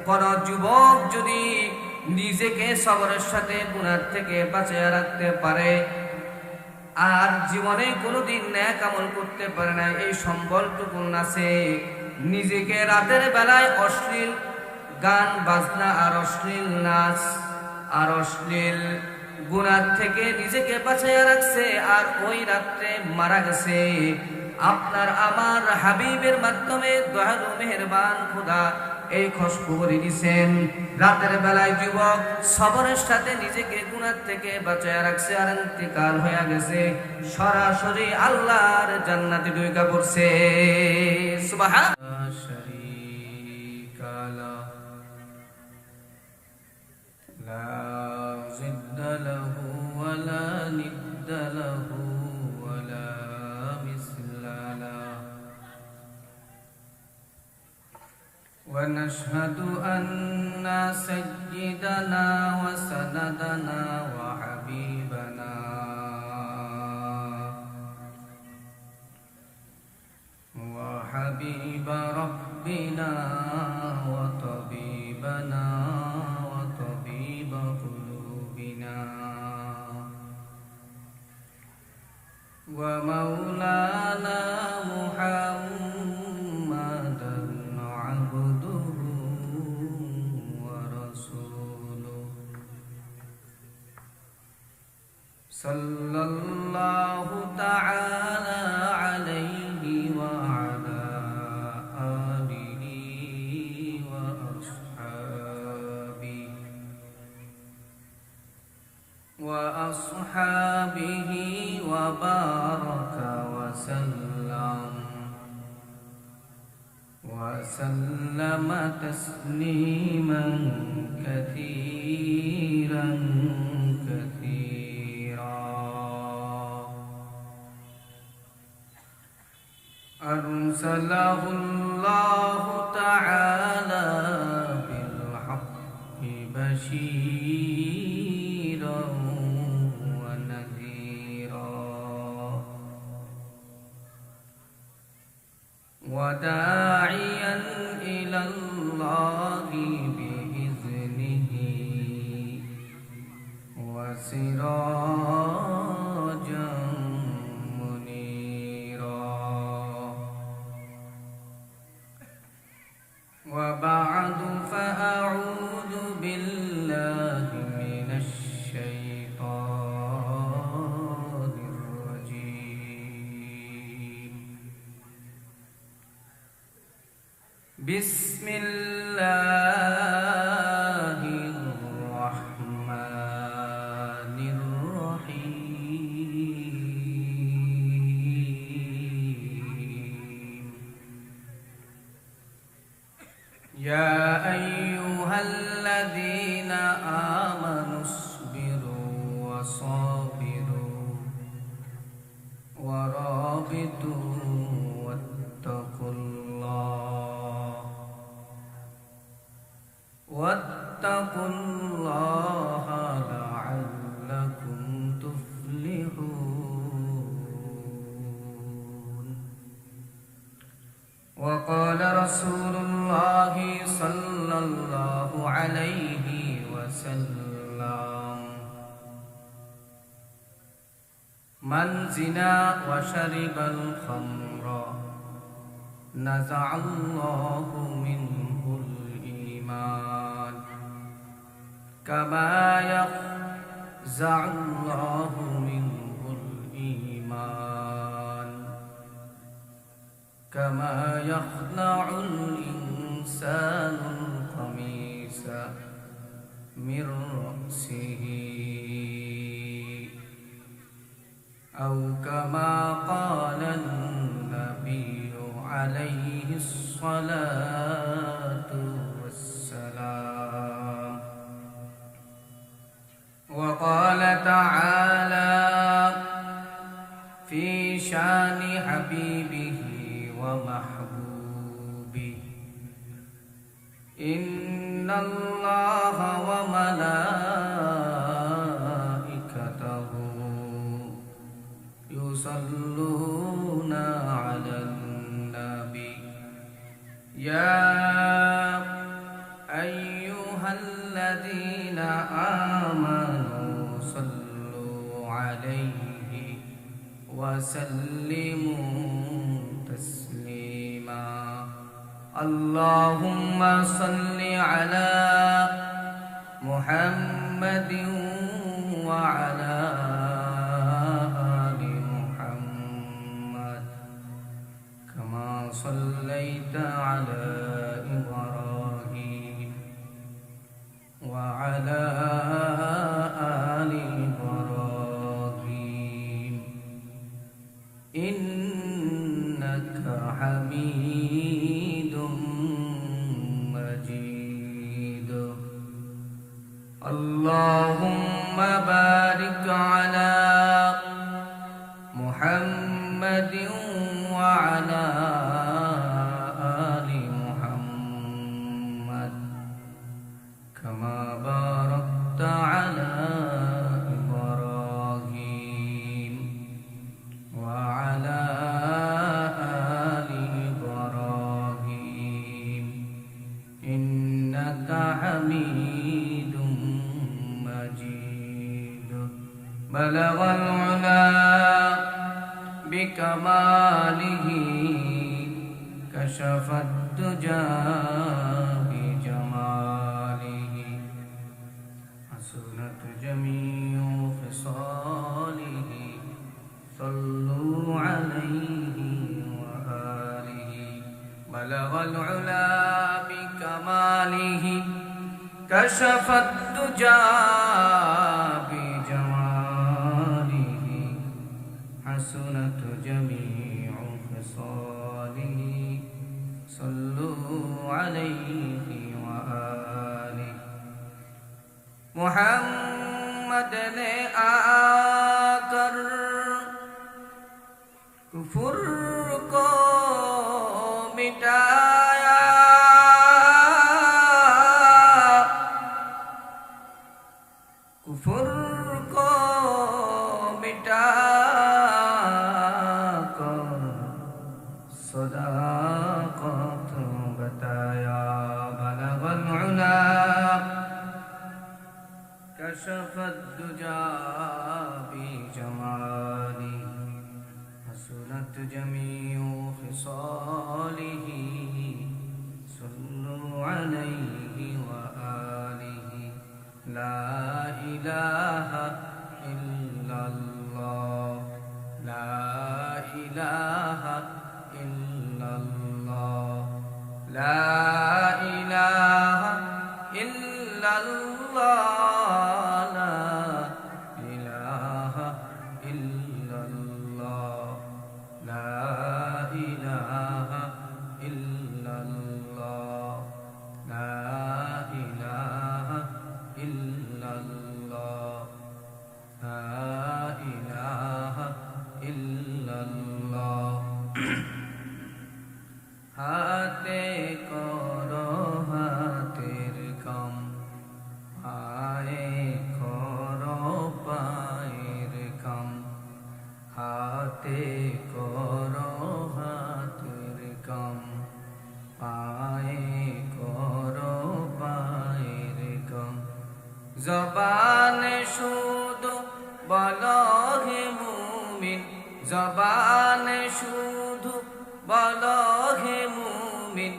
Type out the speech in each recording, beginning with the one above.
কোন যুবক যদি নিজেকে সবরের সাথে গুনাহ থেকে বাঁচিয়ে রাখতে পারে আর জীবনে কোনোদিন নেক আমল করতে পারে না, এই সম্বলটুকু আছে, নিজেকে রাতের বেলায় অশ্লীল গান বাজনা আর অশ্লীল নাচ আর অশ্লীল গুনাহ থেকে নিজেকে বাঁচিয়ে রাখছে আর ওই রাত্রে মারা গেছে, আপনার আমার হাবিবের মাধ্যমে দয়ালু মেহেরবান খোদা এই খুশখবরি দিয়েছেন, রাতের বেলায় যুবক সবরের সাথে নিজেকে গুনাহ থেকে বাঁচিয়ে রাখছে আর ইন্তেকাল হয়ে গেছে, সরাসরি আল্লাহর জান্নাতে ঢুকে পড়ছে। সুবহানাল্লাহ শারীকা লা জিদ্দা লাহু ওয়া লা নিদ্দা লাহু ওয়া লা মিসলা লাহু ونشهد أن سيدنا وسندنا وحبيبنا وحبيب ربنا وطبيبنا وطبيب قلوبنا ومولانا محمدا عبده ورسوله صلى الله تعالى عليه وعلى آله وأصحابه وبارك وسلم تسليما كثيرا كثيرا. أرسله الله تعالى بالحق بشيرا وداعيا إلى الله بإذنه وسراجا منيرا. وبعد فأعوذ بالله من الشيطان الرجيم. بسم الله الرحمن الرحيم. يا أيها الذين آمنوا اصبروا وصابروا ورابطوا واتقوا الله لعلكم تفلحون. وقال رسول الله صلى الله عليه وسلم من زنا وشرب الخمر نزع الله منه الإيمان كما ينزع الله منه الإيمان كما يخلع الإنسان القميص من رأسه أو كما قال النبي عليه الصلاة والسلام. وقال تعالى في شان حبيبه ومحبوبه إن الله وملائكته يصلون على النبي يا أيها الذين آمنوا صلوا عليه وسلموا تسليما اللهم صل على محمد وعلى آل محمد كما صليت على إبراهيم وعلى آل إبراهيم إنك حميد مجيد اللهم بارك على محمد وعلى آل محمد كما باركت على إبراهيم وعلى آل إبراهيم إنك حميد مجيد بلغ العلا بكماله كشف الدجى بجماله حسنت جميع خصاله صلوا عليه وآله بلغ العلا بكماله كشف الدجى بجماله حسنت جميع خصاله صلوا عليه وآله محمد نے آकर कुफुर को मिटाया कुफुर को मिटा कर सदाकत बताया बलगल उला कशफत दुजा बिजमाली हसनत जमीउ खिसालिह सल्लु अलैहि व आलिहि ला इलाहा इल्लल्लाह ला इलाहा इल्लल्लाह ला इलाहा इल्लल्लाह ला इलाहा इल्लल्लाह ला इलाहा इल्लल्लाह ला इलाहा इल्लल्लाह ला इलाहा इल्लल्लाह हाथे करो हाथेर काम पाए करो पाएर काम हाथे करो हाथेर काम पाए करो पाएर काम जबान शुद्ध বলো হে মুমিন জবান শুধু বলো হে মুমিন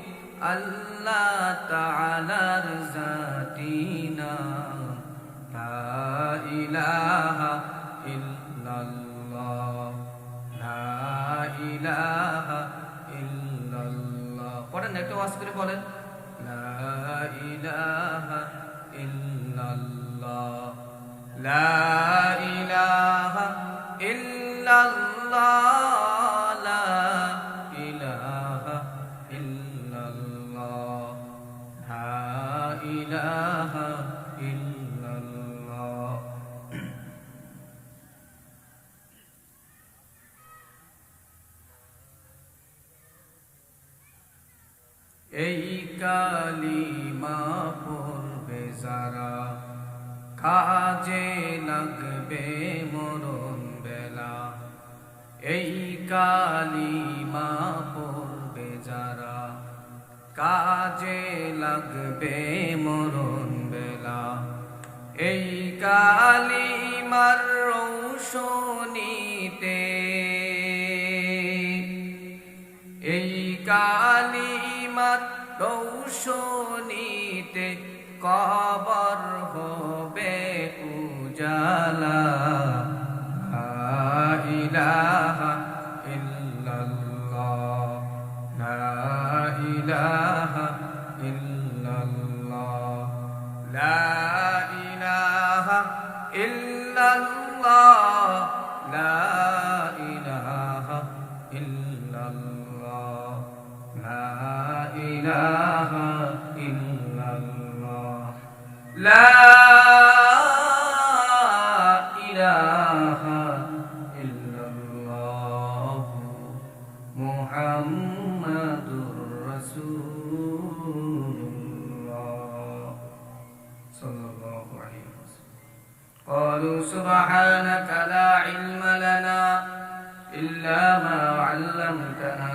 আল্লাহ তাআলার জাতি নাম লা ইলাহা ইল্লাল্লাহ লা ইলাহা ইল্লাল্লাহ পড়েন একটু আওয়াজ করে বলেন লা ইলাহা ইল্লাল্লাহ লা ইলাহা ইল্লাল্লাহ লা ইলাহা ইল্লাল্লাহ লা ইলাহা ইল্লাল্লাহ এই কালিমা পড়বে যারা কাজে লাগবে মরণ বেলা এই কালিমা পড়বে যারা কাজে লাগবে মরণ বেলা, এই কালিমার রৌশনীতে, এই কালিমার রৌশনীতে কবর হবে উজালা। লা ইলাহা ইল্লাল্লাহ, লা ইলাহা ইল্লাল্লাহ, লা ইলাহা ইল্লাল্লাহ, লা ইলাহা ইল্লাল্লাহ, লা ইলাহা ইল্লাল্লাহ, লা ইলাহা ইল্লাল্লাহ, মুহাম্মাদুর রাসূলুল্লাহ সাল্লাল্লাহু আলাইহি ওয়াসাল্লাম। ক্বালু সুবহানাকা লা ইলমা লানা ইল্লা মা 'আল্লামতানা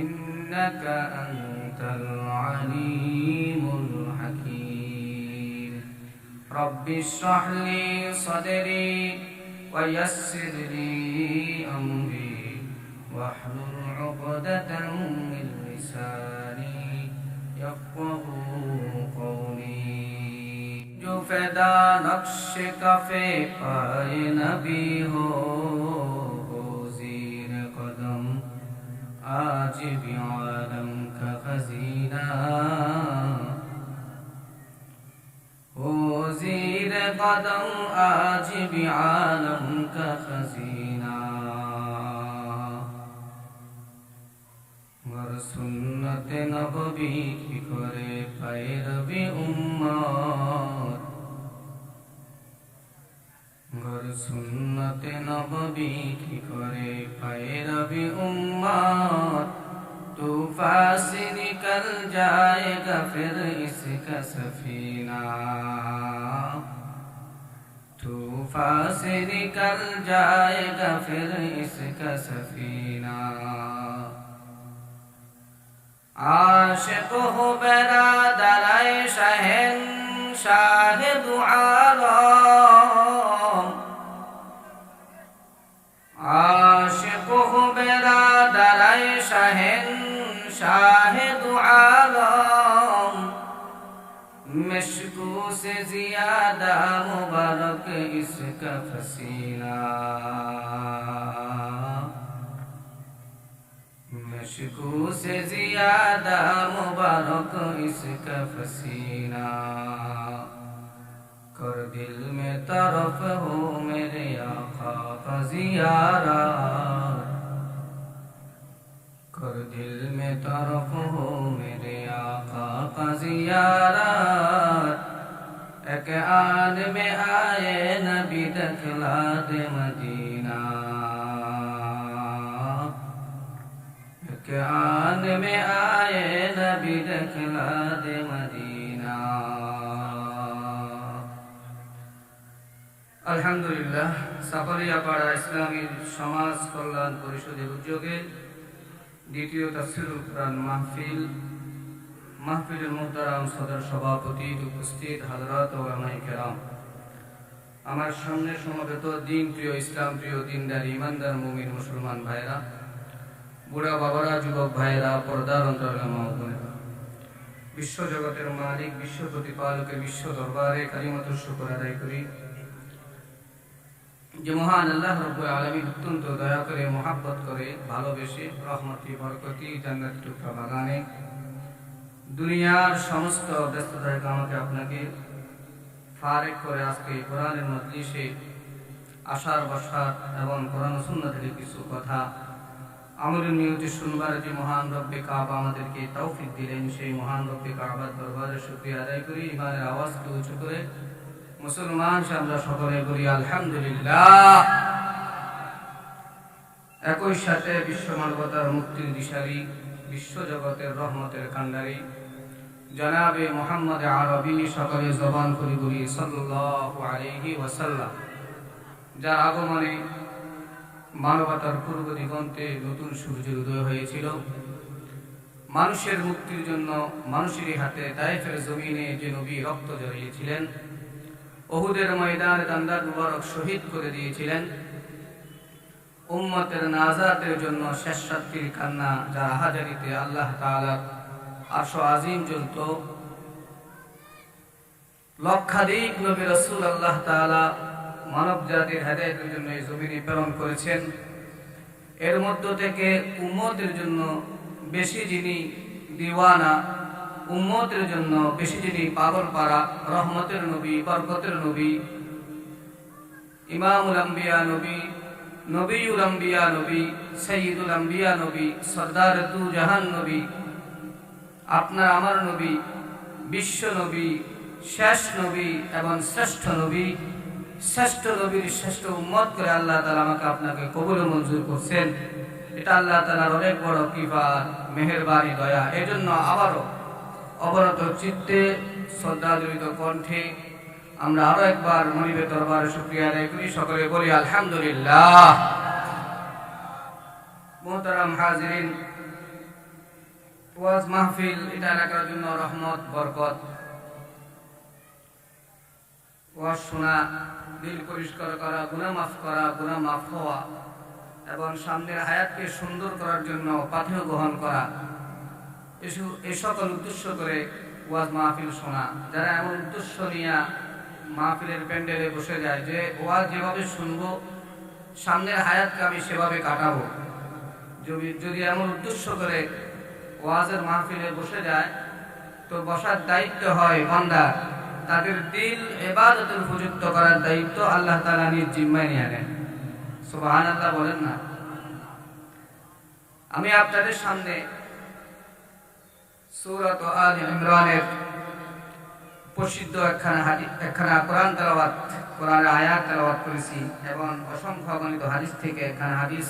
ইন্নাকা আনতাল আলিমুল হাকীম। রব্বি ইশরাহ লি সাদরি ওয়া ইয়াসসির লি আমরি ওয়াহলুল 'উকদাতাম মিন লিসানি ইয়াফকাহু কওলি। जो फैदा नक्श कफे पाए नबी हो, ज़ीर कदम आज भी आलम का खजीना हो, ज़ीर कदम आज भी आलम का खजीना। गर सुन्नत नबवी की करे पैरवी उम्मत, गर सुन्नत नबवी की करे पैरवी उम्मत, तूफान से निकल जाएगा फिर इसका सफीना, तूफान से निकल जाएगा फिर इसका सफीना। आशिक हो बरादर शहंशाह दो आलम, आशिक हो बरादर शहंशाह दो आलम, मिश्को से ज़्यादा मुबारक इसका फसीना, मिश्को से ज़्यादा मुबारक इसका फसीना। कर दिल में तरफ हो मेरे आका का ज़ियारत, कर दिल में तरफ हो मेरे आका का ज़ियारत। एक आन में आए नबी दखला दे मदीना, एक आन में आए नबी दखला दे मदीना। আলহামদুলিল্লাহ, সাফারিয়াপাড়া ইসলামী সমাজ কল্যাণ পরিষদের উদ্যোগে দ্বিতীয় তাফসীরুল কুরআন মাহফিলের মুহতারাম সদর সভাপতি, উপস্থিত হযরত ওলামায়ে কেরাম, আমার সামনে সমবেত দিন প্রিয়, ইসলাম প্রিয়, দিনদার, ইমানদার মুমিন মুসলমান ভাইরা, বুড়া বাবারা, যুবক ভাইরা, পর্দার অন্তরালে মা ও বোনেরা, বিশ্বজগতের মালিক, বিশ্ব প্রতিপালকের বিশ্ব দরবারে কালিমাতুর শুকর আদায় করি যে মহান আল্লাহ রাব্বুল আলামিন অত্যন্ত দয়া করে, মহাব্বত করে, ভালোবেসে, রহমতি বরকতি জান্নাত টুকরা বাগানে দুনিয়ার সমস্ত ব্যস্ততা থেকে আমাকে আপনাকে ফারেক করে আজকে কোরআনের মজলিসে আসার বসার এবং কোরআন ও সুন্নাহ থেকে কিছু কথা আমলের নিয়তে শুনবার যে মহান রব্বে কাবা আমাদেরকে তৌফিক দিলেন, সেই মহান রব্বে কাবার দরবারে শুকরিয়া আদায় করি। ইমানের আওয়াজকে উঁচু করে মুসলমান আমরা সকলে বলি আলহামদুলিল্লাহ। একই সাথে বিশ্ব মানবতার মুক্তির দিশারি, বিশ্ব জগতের রহমতের কান্ডারি জনাবে মুহাম্মদ আরবি সকলে জবান করে বলি সাল্লাল্লাহু আলাইহি ওয়াসাল্লাম, যার আগমনে মানবতার পূর্ব দিগন্তে নতুন সূর্যের উদয় হয়েছিল, মানুষের মুক্তির জন্য মানুষের হাতে তায়েফের জমিনে যে নবী রক্ত ঝরিয়েছিলেন, উহুদের ময়দানে দান্দার মুবারক শহীদ করে দিয়েছিলেন, উম্মতের নাজাতের জন্য শেষ রাত্রির কান্না যার হাজারিতে আল্লাহ তাআলার আরশ আজিম জ্বলত, লক্ষাধিক নবী রাসূল আল্লাহ তাআলা মানব জাতির হেদায়েতের জন্য এই জমিনে প্রেরণ করেছেন। এর মধ্য থেকে উম্মতের জন্য বেশি যিনি দিওয়ানা, উম্মতের জন্য বেশি যিনি পাগল পারা, রহমতের নবী, বরকতের নবী, ইমামুল আম্বিয়া নবী, নবীউল আম্বিয়া নবী, সাইয়্যিদুল আম্বিয়া নবী, সরদার দু জাহান নবী, আপনার আমার নবী, বিশ্ব নবী, শেষ নবী এবং শ্রেষ্ঠ নবী, শ্রেষ্ঠ নবীর শ্রেষ্ঠ উম্মত করে আল্লাহ তাআলা আমাকে আপনাকে কবুল ও মঞ্জুর করছেন। এটা আল্লাহ তাআলার অনেক বড় কৃপা, মেহেরবানি, দয়া। এজন্য আবারও অবনত চিত্তে শ্রদ্ধাজড়িত কণ্ঠে আমরা আরো একবার মনিবের দরবারে শুকরিয়া আদায় করি। সকলে বলি আলহামদুলিল্লাহ। মুহতারাম হাজিরিন, ওয়াজ মাহফিল এটা এলাকার জন্য রহমত, বরকত। ওয়াজ শোনা, দিল পরিষ্কার করা, গুনাহ মাফ করা, গুনাহ মাফ হওয়া এবং সামনের হায়াতকে সুন্দর করার জন্য পাথেয় গ্রহণ করা, এই সকল উদ্দেশ্য করে ওয়াজ মাহফিল শোনা। যারা এমন উদ্দেশ্য নিয়ে মাহফিলের প্যান্ডেলে বসে যায় যে ওয়াজ যেভাবে শুনবো সামনের হায়াতকে আমি সেভাবে কাটাবো, যদি এমন উদ্দেশ্য করে ওয়াজের মাহফিলে বসে যায় তো বসার দায়িত্ব হয় বান্দার। তাদের দিল ইবাদতের উপযুক্ত করার দায়িত্ব আল্লাহ তাআলা নিজ জিম্মায় নিয়ে নেন। সুবহানাল্লাহ বলেন না। আমি আপনাদের সামনে সূরা আলে ইমরানের প্রসিদ্ধ একখানা কোরআন তেলাওয়াত, কোরআনের আয়াত তেলাওয়াত করেছি এবং অসংখ্য গণিত হাদিস থেকে একখানা হাদিস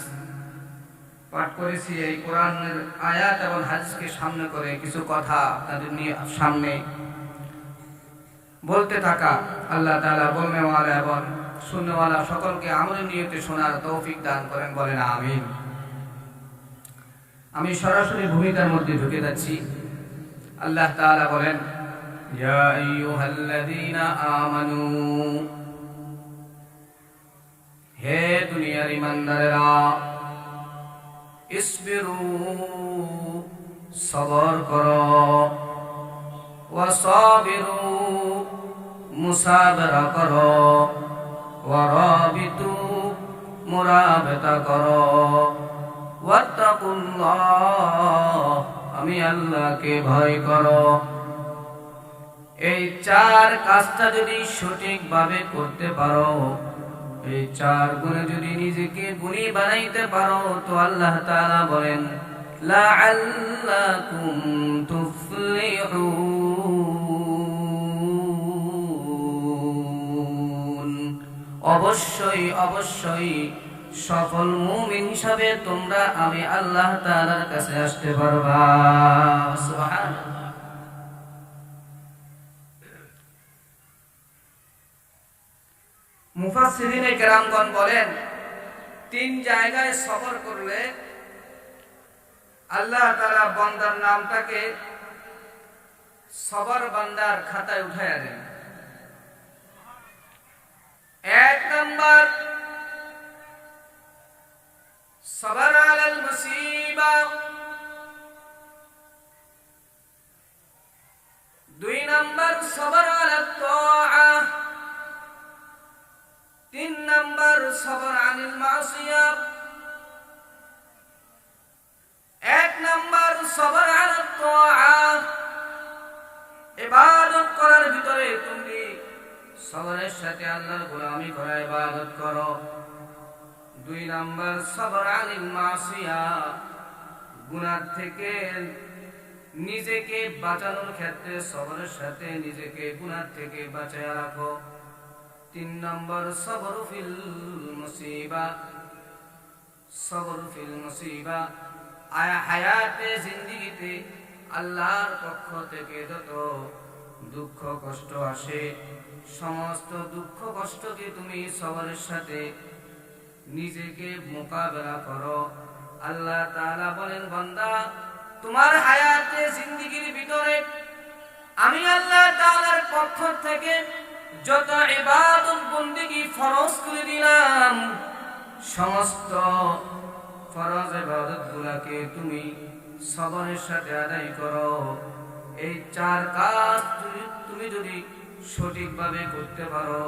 পাঠ করেছি। এই কোরআনের আয়াত এবং হাদিসকে সামনে করে কিছু কথা আপনাদের নিয়ে সামনে বলতে থাকা। আল্লাহ তাআলা বলনেওয়ালা এবং শুননেওয়ালা সকলকে আমলের নিয়তে শোনার তৌফিক দান করেন, বলেন আমিন। আমি সরাসরি ভূমিকার মধ্যে ঢুকে যাচ্ছি। আল্লাহ তাআলা বলেন, ইয়া আইয়ুহাল্লাযীনা আমানু, হে দুনিয়ার ঈমানদারেরা, ইসবিরু, সবর করো, ওয়াসাবিরু, মুসাবরা করো, ওয়ারাবিতু, মুরাবাতা করো, ওয়াত্তাকুল্লাহ, আমি আল্লাহকে ভয় করো। এই চার কাজটা যদি সঠিকভাবে করতে পারো, এই চার গুণে যদি নিজেকে গুণী বানাইতে পারো তো আল্লাহ তাআলা বলেন লাআল্লাকুম তুফলিহুন, অবশ্যই অবশ্যই সফল মুমিন হিসাবে তোমরা আমি আল্লাহ তাআলার কাছে আসতে পারবা। সুবহানাল্লাহ। মুফাসসিরিনে কেরামগণ বলেন, তিন জায়গায় সবর করলে আল্লাহ তাআলা বান্দার নামটাকে সবর বান্দার খাতায় উঠায়া দেন। এক নাম্বার সবর আলাল মুসিবা, দুই নাম্বার সবর আলাত তাআ, তিন নাম্বার সবর আনিল মাসিয়া। এক নাম্বার সবর আলাত তাআ, ইবাদত করার ভিতরে তুমি সবরের সাথে আল্লাহর গোলামি করা ইবাদত করো। দুই নাম্বার সবর আনিল মাসিয়া, গুনাহ থেকে নিজেকে বাঁচানোর ক্ষেত্রে সবরের সাথে নিজেকে গুনাহ থেকে বাঁচায়া রাখো। তিন নম্বর সবর ফিল মুসিবা, সবর ফিল মুসিবা, হায়াতে জিন্দেগিতে আল্লাহর পক্ষ থেকে যত দুঃখ কষ্ট আসে সমস্ত দুঃখ কষ্টকে তুমি সবরের সাথে নিজেকে মোকাবেলা করো। আল্লাহ তাআলা বলেন, বান্দা তোমার হায়াতে জিন্দেগির ভিতরে আমি আল্লাহ তাআলার পক্ষ থেকে যত ইবাদত বন্দেগী ফরজ করে দিলাম, সমস্ত ফরজ ইবাদতগুলোকে তুমি সবরের সাথে আদায় করো। এই 4 কাজ তুমি যদি সঠিকভাবে করতে পারো,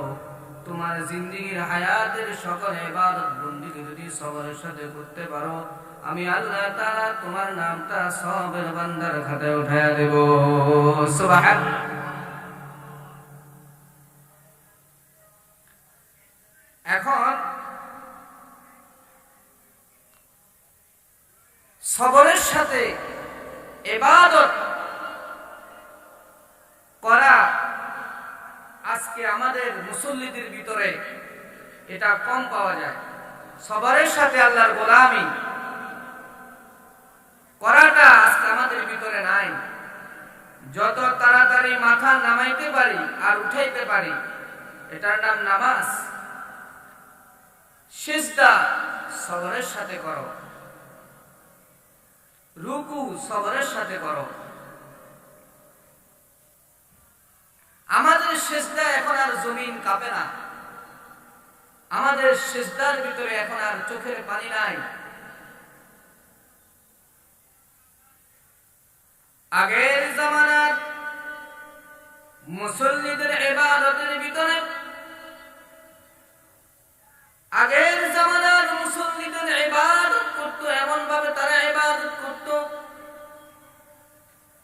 তোমার জিন্দেগির হায়াতের সকল ইবাদত বন্দেগী যদি সবরের সাথে করতে পারো, আমি আল্লাহ তাআলা তোমার নামটা সবের বান্দার খাতায় উঠায়া দেব। সুবহানাল্লাহ। এখন সবরের সাথে ইবাদত করা আজকে আমাদের মুসল্লিদের ভিতরে এটা কম পাওয়া যায়। সবরের সাথে আল্লাহর গোলামি করাটা আজকে আমাদের ভিতরে নাই। যত তাড়াতাড়ি মাথা নামাইতে পারি আর উঠাইতে পারি, এটার নাম নামাজ। সিজদা সবরের সাথে করো, রুকু সবরের সাথে করো। আমাদের সিজদা এখন আর জমিন কাঁপে না, আমাদের সিজদার ভিতরে এখন আর চোখের পানি নাই। আগের জামানার মুসল্লিদের ইবাদতের ভিতরে, আগের জামানার মুসল্লিদের ইবাদত করত, এমন ভাবে তারা ইবাদত করত,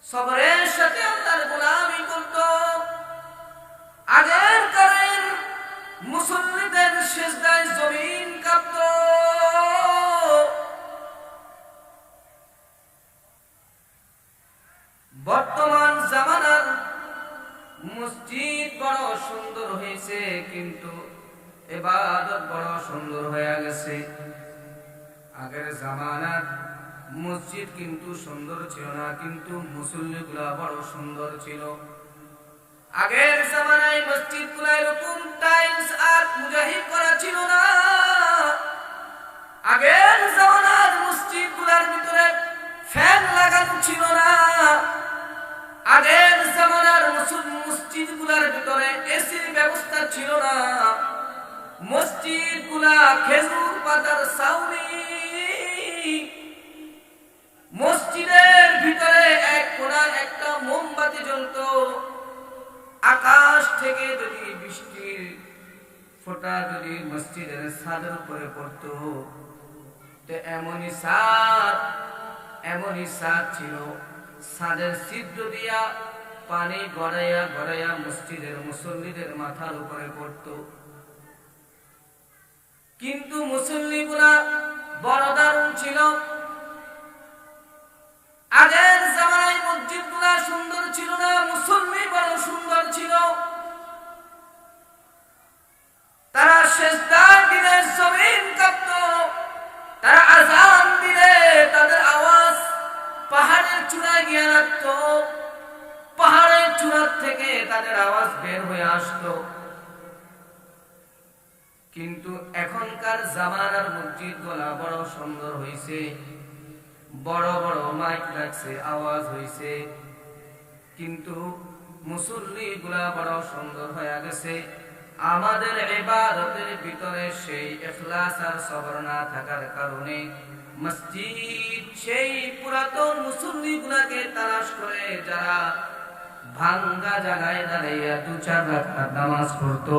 সবরের সাথে আল্লাহর গোলামি করত। আগের কালের মুসল্লিদের সিজদায় জমিন কাঁপত। বর্তমান জামানার মসজিদ বড় সুন্দর হয়েছে, কিন্তু ইবাদত বড় সুন্দর হয়ে গেছে। আগের জামানার মসজিদ কিন্তু সুন্দর ছিল না, কিন্তু মুসল্লিগুলা বড় সুন্দর ছিল। আগের জামানায় মসজিদগুলো এরকম টাইলস আর মুজাহিদ করা ছিল না। আগের জামানার মসজিদগুলোর ভিতরে ফ্যান লাগানো ছিল না। আগের জামানার মসজিদগুলোর ভিতরে এসির ব্যবস্থা ছিল না। মসজিদগুলা খেজুর পাতার ছাউনি। মসজিদের ভিতরে এক কোণায় একটা মোমবাতি জ্বলতো। আকাশ থেকে যদি বৃষ্টির ফোঁটা যদি মসজিদের ছাদের উপরে পড়তো, তো এমনই ছাদ ছিল, ছাদের ছিদ্র দিয়া পানি গড়াইয়া গড়াইয়া মসজিদের মুসল্লিদের মাথার উপরে পড়তো। কিন্তু মুসল্লিগুলা বড় দারুণ ছিল। আগের জামানায় মসজিদগুলা সুন্দর ছিল না, মুসল্লি বড় সুন্দর ছিল। তারা সিজদার দিলে জমিন কাঁপত। তারা আযান দিলে তাদের আওয়াজ পাহাড়ের চূড়ায় গিয়ে লাগতো। পাহাড়ের চূড়া থেকে তাদের আওয়াজ বের হয়ে আসতো। কিন্তু এখনকার জামানার মসজিদগুলা বড় সুন্দর হয়েছে, বড় বড় মাইক লাগছে, আওয়াজ হয়েছে, কিন্তু মুসল্লিগুলা বড় সুন্দর হয়ে গেছে। আমাদের ইবাদতের ভিতরে সেই ইখলাস আর সবর না থাকার কারণে মসজিদ সেই পুরাতন মুসল্লিগুলাকে তালাশ করে, যারা ভাঙ্গা জায়গায় দাঁড়াইয়া 2-4 রাকাত নামাজ পড়তো,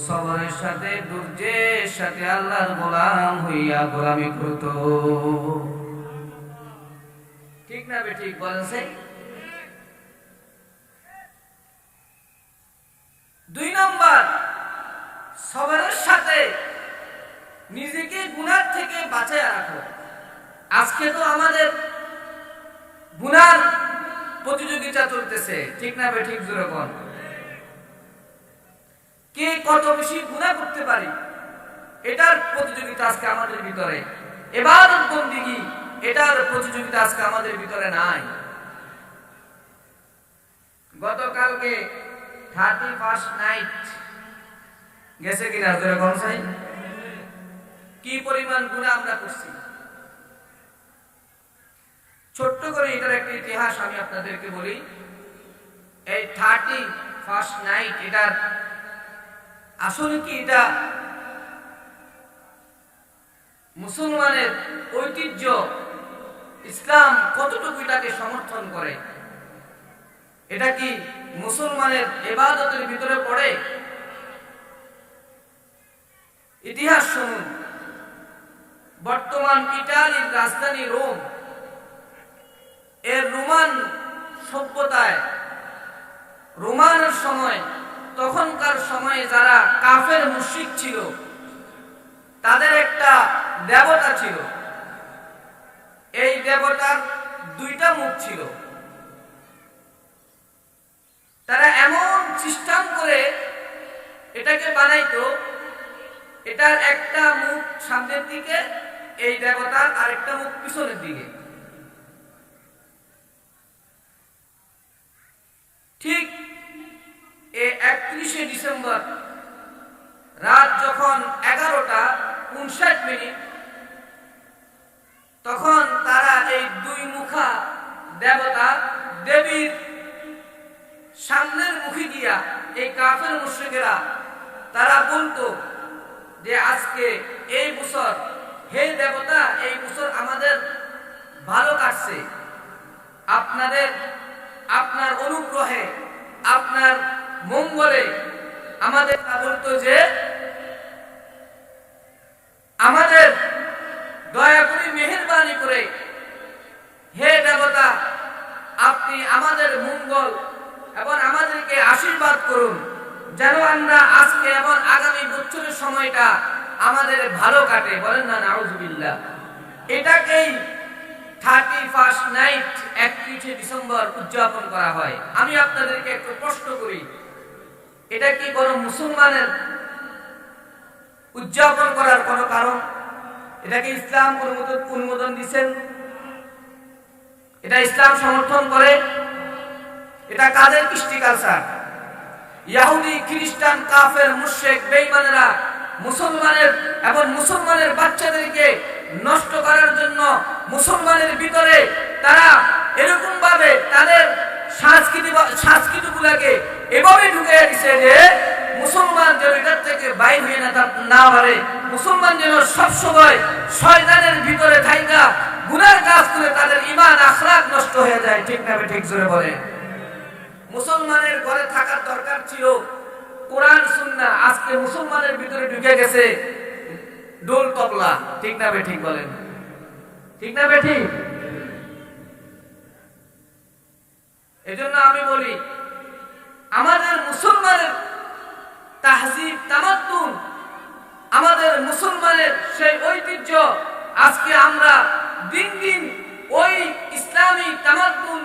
সবরের সাথে ধৈর্যের সাথে আল্লাহর গোলাম হইয়া গোলামি করতো। ঠিক না বে ঠিক বলেন? 2 নম্বর, সবরের সাথে নিজেকে গুনাহ থেকে বাঁচায় রাখো। আজকে তো আমাদের গুনার প্রতিযোগিতা চলতেছে, ঠিক না বে ঠিক? জোরে বল, কে কত বেশি গুনাহ করতে পারি, এটার প্রতিযোগিতা আজকে আমাদের ভিতরে। ইবাদত বন্দেগী, এটার প্রতিযোগিতা আজকে আমাদের ভিতরে নাই। গতকালকে 31st নাইট গেছে কিনা জোরে কোন চাই? কি পরিমাণ গুনাহ আমরা করছি। ছোট্ট করে এটার একটা ইতিহাস আমি আপনাদেরকে বলি। এই 31st নাইট, এটার আসলে কি, এটা মুসলমানের ঐতিহ্য, ইসলাম কতটুকু এটাকে সমর্থন করে, এটা কি মুসলমানের ইবাদতের ভিতরে পড়ে? ইতিহাস শুনুন। বর্তমান ইতালির রাজধানী রোম, এর রোমান সভ্যতায়, রোমানের সময়, তখনকার সময়ে যারা কাফের মুশরিক ছিল, তাদের একটা দেবতা ছিল। এই দেবতার দুইটা মুখ ছিল। তারা এমন সিস্টেম করে এটাকে বানাইতো, এটার একটা মুখ সামনের দিকে এই দেবতার, আরেকটা মুখ পিছনের দিকে। ঠিক 31শে ডিসেম্বর রাত যখন 11:59, তখন তারা এই দুই মুখা দেবতা দেবীর সামনের মুখে গিয়া এই কাফের মুশরিকেরা তারা বলতো যে আজকে এই বছর, হে দেবতা, এই বছর আমাদের ভালো কাটছে, আপনার অনুগ্রহে, আপনার মঙ্গলে আমাদের বলতো যে আমাদের দয়া করে, মেহেরবানি করে, হে দেবতা, আপনি আমাদের মঙ্গল এবং আমাদেরকে আশীর্বাদ করুন, যেন আমরা আজকে এবং আগামী বছরের সময়টা আমাদের ভালো কাটে। বলেন না নাউজুবিল্লাহ। এটাকেই 31st নাইট, 31শে ডিসেম্বর উদযাপন করা হয়। আমি আপনাদেরকে একটু প্রশ্ন করি, এটা কি কোনো মুসলমানের উদযাপন করার কোনো কারণ? এটাকে ইসলাম অনুমোদন দিচ্ছেন? এটা ইসলাম সমর্থন করে? এটা কাদের কৃষ্টি কালচার? ইহুদি, খ্রিস্টান, কাফের, মুশরিক, বেঈমানেরা মুসলমানের এবং মুসলমানের বাচ্চাদেরকে নষ্ট করার জন্য মুসলমানের ভিতরে তারা এরকম ভাবে তাদের সংস্কৃতিগুলোকে এভাবে ঢুকিয়ে দিচ্ছে যে মুসলমান যেন এটার থেকে বাইর হয়ে না পারে, মুসলমান যেন সবসময় শয়তানের ভিতরে থাইকা গুনার কাজ করে তাদের ঈমান আখলাক নষ্ট হয়ে যায়। ঠিক না? ঠিক জোরে বলে। মুসলমানের ঘরে থাকার দরকার ছিল কোরআন সুন্নাহ, আজকে মুসলমানের ভিতরে ঢুকে গেছে ঢোল তবলা। ঠিক না? ঠিক বলেন। ঠিক না? ঠিক। এজন্য আমি বলি, আমাদের মুসলমানের তাহজিব, তামাদ্দুন, আমাদের মুসলমানের সেই ঐতিহ্য আজকে আমরা দিন দিন ওই ইসলামী তামাদ্দুন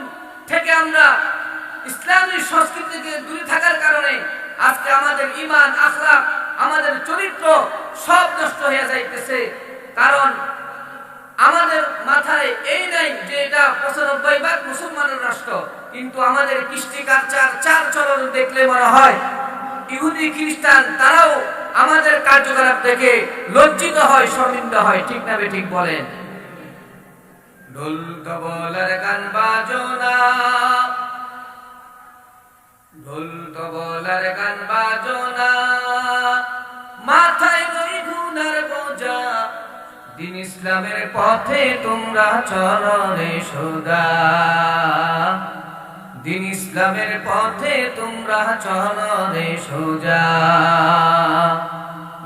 থেকে, আমরা ইসলামী সংস্কৃতি থেকে দূরে থাকার কারণে আজকে আমাদের ঈমান, আখলাক, আমাদের চরিত্র সব নষ্ট হয়ে যাইতেছে। কারণ আমাদের মাথায় এই নাই যে এটা 95% মুসলমানের রাষ্ট্র, কিন্তু আমাদের কৃষ্টি কালচার, চাল চলন দেখলে মনে হয় ইহুদি, খ্রিস্টান তারাও আমাদের কার্যকলাপ দেখে লজ্জিত হয়, শর্মিন্দা হয়। ঠিক না? ঠিক বলেন। ঢোল তবলার গান বাজনা, ঢোল তবলার গান বাজনা, মাথায় লই গুনার বোঝা, দিন ইসলামের পথে তোমরা চলো রে সদা, দিন ইসলামের পথে তোমরা চলো রে সোজা।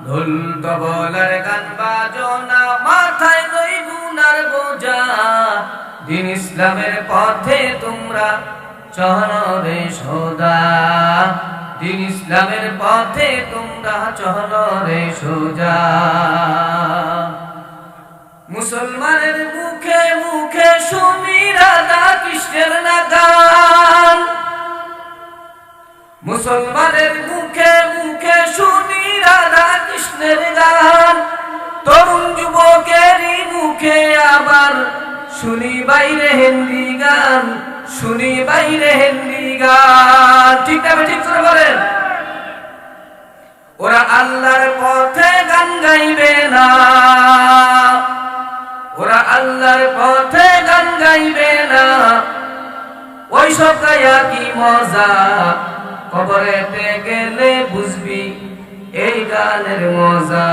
ঢোল তবলার গান বাজনা, মাথায় লই গুনার বোঝা, দিন ইসলামের পথে তোমরা চলো রে সদা, দিন ইসলামের পথে তোমরা চলো রে সোজা। মুসলমানের মুখে মুখে শুনি রাধা কৃষ্ণের নাম, মুসলমানের মুখে মুখে শুনি রাধা কৃষ্ণের গান, তরুণ যুবকেরই মুখে আবার শুনি বাইরে হিন্দি গান, শুনি বাইরে হিন্দি গান। ঠিক না? ঠিক করে বলেন। ওরা আল্লাহর পথে গান গাইবে না, ওরা আল্লাহর পথে গান গাইবে শোকায়া কি মজা, কবরেতে গেলে বুঝবি এই গানের মজা,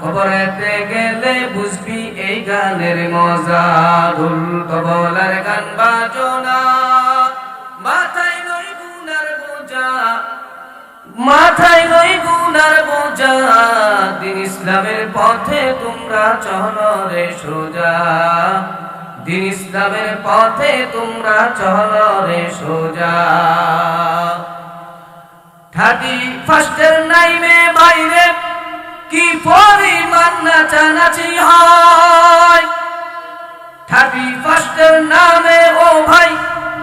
কবরেতে গেলে বুঝবি এই গানের মজা। ঢোল তবলার গান বাজনা, মাথায় লই গুনার বোঝা, মাথায় লই গুনার বোঝা, দিন ইসলামের পথে তোমরা চলো রে সোজা, দিন ইসলামের পথে তোমরা চলো রে সোজা। 31 নাইমে বাইরে কি পরিমাণ নাচানাচি হয়, 31 নামে ও ভাই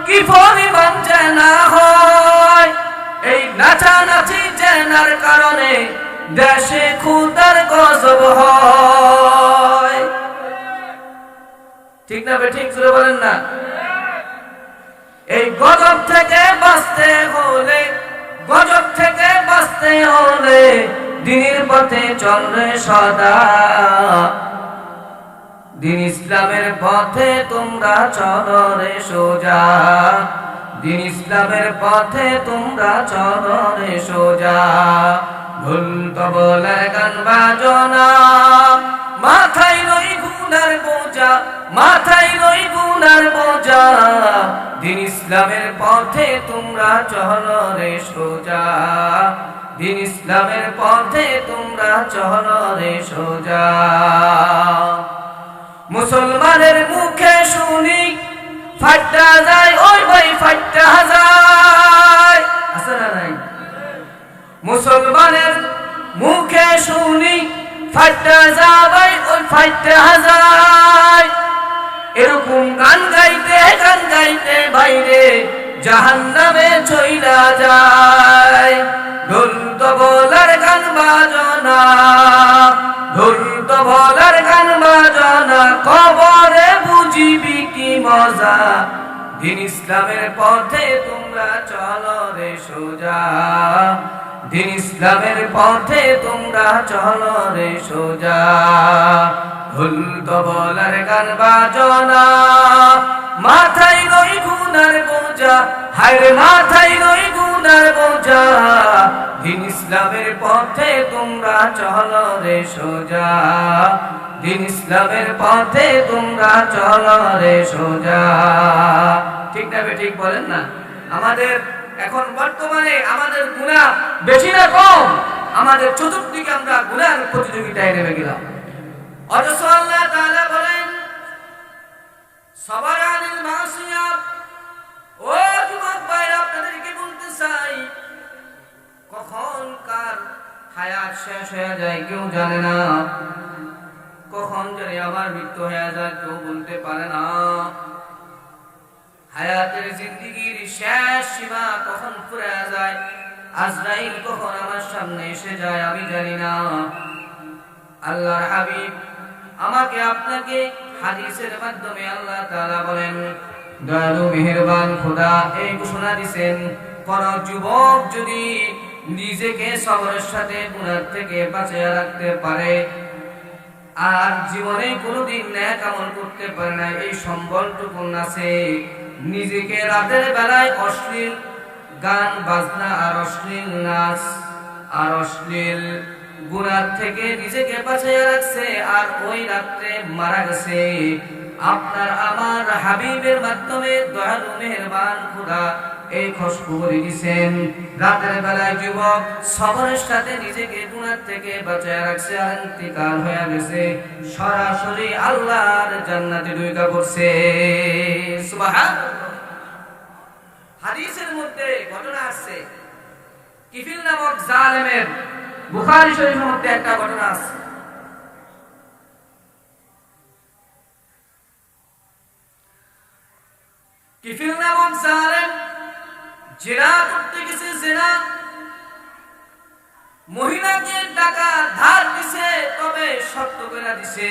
কি পরিমাণ চেনা হয়। এই নাচানাচি চেনার কারণে দেশে খুদার গজব হয়। ঠিক না ঠিক করে বলেন না? এই গজব থেকে বাঁচতে হলে, গজব থেকে বাঁচতে হলে দ্বীনের পথে চলরে সদা, দ্বীন ইসলামের পথে তোমরা চলো রে সোজা, দ্বীন ইসলামের পথে তোমরা চলো রে সোজা। ঢোল তবলার গান বাজনা, মাথায় লই গুনার বোঝা, মাথায় লই গুনার বোঝা, দ্বীন ইসলামের পথে তোমরা চলো রে সোজা, দ্বীন ইসলামের পথে তোমরা চলো রে সোজা। মুসলমানের মুখে শুনি ফাটা যায়, ওই ভাই ফাটা যায়, আছে না নাই? মুসলমানের মুখে শুনি ফাটা যায়, ওই ফাটা যায়। এরকম গান গাইতে বাইরে জাহান্নামে চইলা যায়। ঢোল তবলার গান বাজনা, ঢোল তবলার গান বাজনা, কবরে বুঝিবি কি মজা, দ্বীন ইসলামের পথে তোমরা চলো রে সোজা, দ্বীন ইসলামের পথে তোমরা চলো রে সোজা। ঢোল তবলার গান বাজনা, মাথায় লই গুনার বোঝা, হায়রে মাথায় লই গুনার বোঝা, দ্বীন ইসলামের পথে তোমরা চলো রে সোজা, দ্বীন ইসলামের পথে তোমরা চলো রে সোজা। ঠিক না ঠিক বলেন না? আমাদের এখন বর্তমানে আমাদের গুনাহ বেশি না কম? আমাদের চতুর্দিকে আমরা গুনাহের প্রতিযোগিতায় নেমে গেলাম। অথচ আল্লাহ তাআলা বলেন সবার আনিল মাসিয়া। ও যুবক ভাইরা, আপনাদেরকে বলতে চাই, কখন কার হায়াত শেষ হয়ে যায় কেউ জানে না, কখন জানি আবার মৃত্যু হয়ে যায় কেউ বলতে পারে না। হায়াতের জিন্দেগির শেষ সীমা কখন ফুরিয়ে যায়, আজরাইল কখন আমার সামনে এসে যায় আমি জানি না। আল্লাহর হাবিব আমাকে আপনাকে হাদিসের মাধ্যমে আল্লাহ তাআলা বলেন, দয়ালু মেহেরবান খোদা এই ঘোষণা দিবেন, কোন যুবক যদি নিজেকে সবরের সাথে গুনাহ থেকে বাঁচিয়ে রাখতে পারে আর জীবনে কোনোদিন নেক আমল করতে পারে না, এই সম্বলটুকু আছে, নিজেকে রাতের বেলায় অশ্লীল গান বাজনা আর অশ্লীল নাচ আর অশ্লীল গুনাহ থেকে নিজেকে বাঁচিয়ে রাখছে আর ওই রাত্রে মারা গেছে, আপনার আমার হাবিবের মাধ্যমে দয়ালু মেহেরবান খোদা এই খুশখবরি দিয়েছেন, রাতের বেলায় যুবক সবরের সাথে নিজেকে গুনাহ থেকে বাঁচিয়ে রাখছে আর ইন্তিকাল হয়ে গেছে, সরাসরি আল্লাহর জান্নাতে ঢুকে পড়ছে। সুবহানাল্লাহ। হাদিসের মধ্যে ঘটনা আছে, কিফিল নামক জালেমের, বুখারী শরীফের মধ্যে একটা ঘটনা আছে। কিফিল নামক জালেম জিনা করতে গেছে, জিনা মহিলাকে টাকা ধার দিছে, তবে শর্ত করে দিছে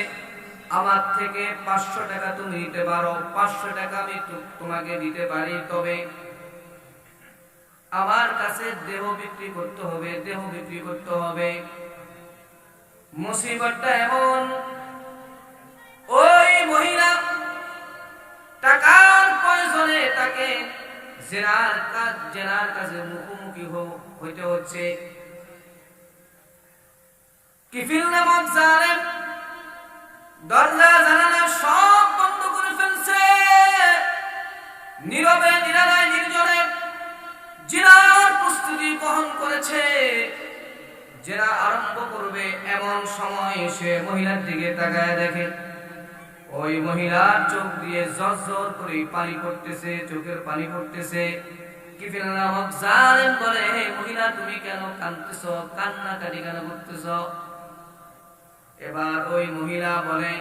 আমার থেকে 500 টাকা তুমি নিতে পারো, 500 টাকা আমি তোমাকে দিতে পারি, তবে আমার কাছে দেহ বিক্রি করতে হবে, দেহ বিক্রি করতে হবে। মুসিবতটা এমন, ওই মহিলা টাকার প্রয়োজন জনে তাকে জেনার কাছে মুখোমুখি হইতে হচ্ছে। কিফিল নামক জালেম দরজা জানালা সব বন্ধ করে ফেলছে। নীরবে নিরালায় নির্জনে জিনার প্রস্তুতি গ্রহণ করেছে। জেনা আরম্ভ করবে এমন সময় সে মহিলার দিকে তাকায় দেখে ওই মহিলার চোখ দিয়ে ঝরঝর করে পানি পড়তেছে, চোখের পানি পড়তেছে। কিফিল নামক জালেম বলে, হে মহিলা, তুমি কেন কাঁদতেছ? কান্নাকাটি কেন করতেছ? এবার ওই মহিলা বলে,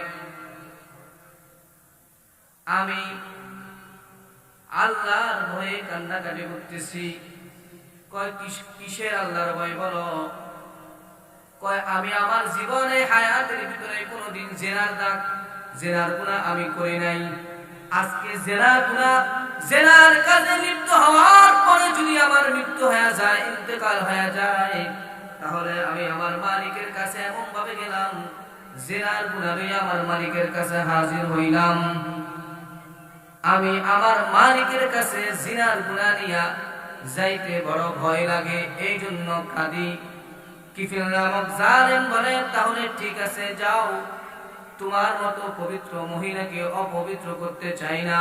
আমি আল্লাহর ভয়ে কান্নাকাটি করতেছি। কয় কিসের আল্লাহর ভয় বলো? কয় আমি আমার জীবনে হায়াতের ভিতরে কোনোদিন জেনার গুনাহ আমি করি নাই। আজকে জেনার কাজে লিপ্ত হওয়ার পরে যদি আমার মৃত্যু হয়ে যায়, ইন্তেকাল হয়ে যায়, তাহলে আমি আমার মালিকের কাছে এমন ভাবে গেলাম, জেনার গুনাহ নিয়ে আমার মালিকের কাছে হাজির হইলাম। আমি আমার মালিকের কাছে জিনার গুনাহ নিয়া যাইতে বড় ভয় লাগে, এই জন্য কাঁদি। কিফিল নামক জালেম বলে, তাহলে ঠিক আছে, যাও, তোমার মতো পবিত্র মহিলাকে অপবিত্র করতে চাই না।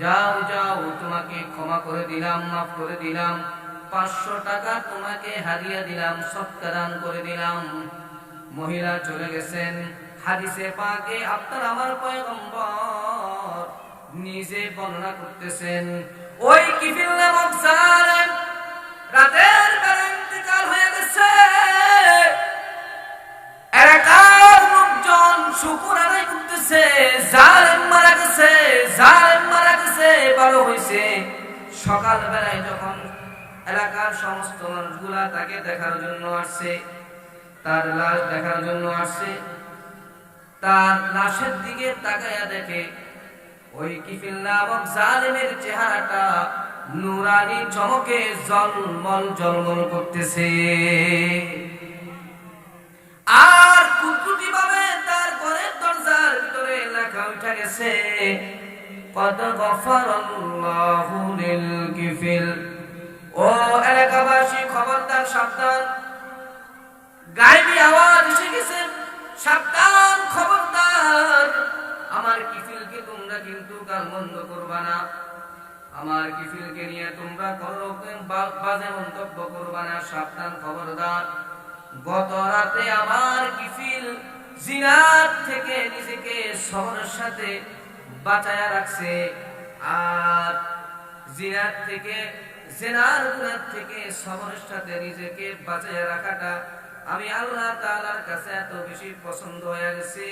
যাও যাও, তোমাকে ক্ষমা করে দিলাম, মাফ করে দিলাম, 500 টাকা তোমাকে হাদিয়া দিলাম, সদকা দান করে দিলাম। মহিলা চলে গেছেন। হাদিসে পাকে আপনার আমার পয়গম্বর নিজে বর্ণনা করতেছেন, ওই কিফিল নামক জালেম রাতের বেলা ইন্তেকাল হয়ে গেছে। এলাকার লোকজন শুকর আদায় করতেছে, জালেম মারা গেছে, জালেম মারা গেছে, ভালো হয়েছে। সকাল বেলায় যখন এলাকার সমস্ত মানুষগুলা তাকে দেখার জন্য আসছে, তার লাশ দেখার জন্য আসছে, তার লাশের দিকে তাকায়া দেখে ওই কিফিল নামক জালেমের চেহারাটা নুরানি চমকে জলমল করতেছে। আর কুটকুটি ভাবে তার ঘরের দরজার ভিতরে লেখা উঠে গেছে, কদ গফারাল্লাহু লিল কিফিল। ও এলাকাবাসী, খবরদার, সাবধান, গায়েবী আওয়াজ এসে গেছে, সাবধান, খবরদার, আমার কিফিলকে তোমরা কিন্তু গালমন্দ করবা না, আমার কিফিলকে নিয়ে তোমরা কোনো রকম বাজে মন্তব্য করবা না, সাবধান, খবরদার। গত রাতে আমার কিফিল জিনার থেকে নিজেকে সবরের সাথে বাঁচায়া রাখছে, আর জিনার গুনাহ থেকে সবরের সাথে নিজেকে বাঁচায়া রাখাটা আমি আল্লাহ তাআলার কাছে এত বেশি পছন্দ হয়ে গেছে,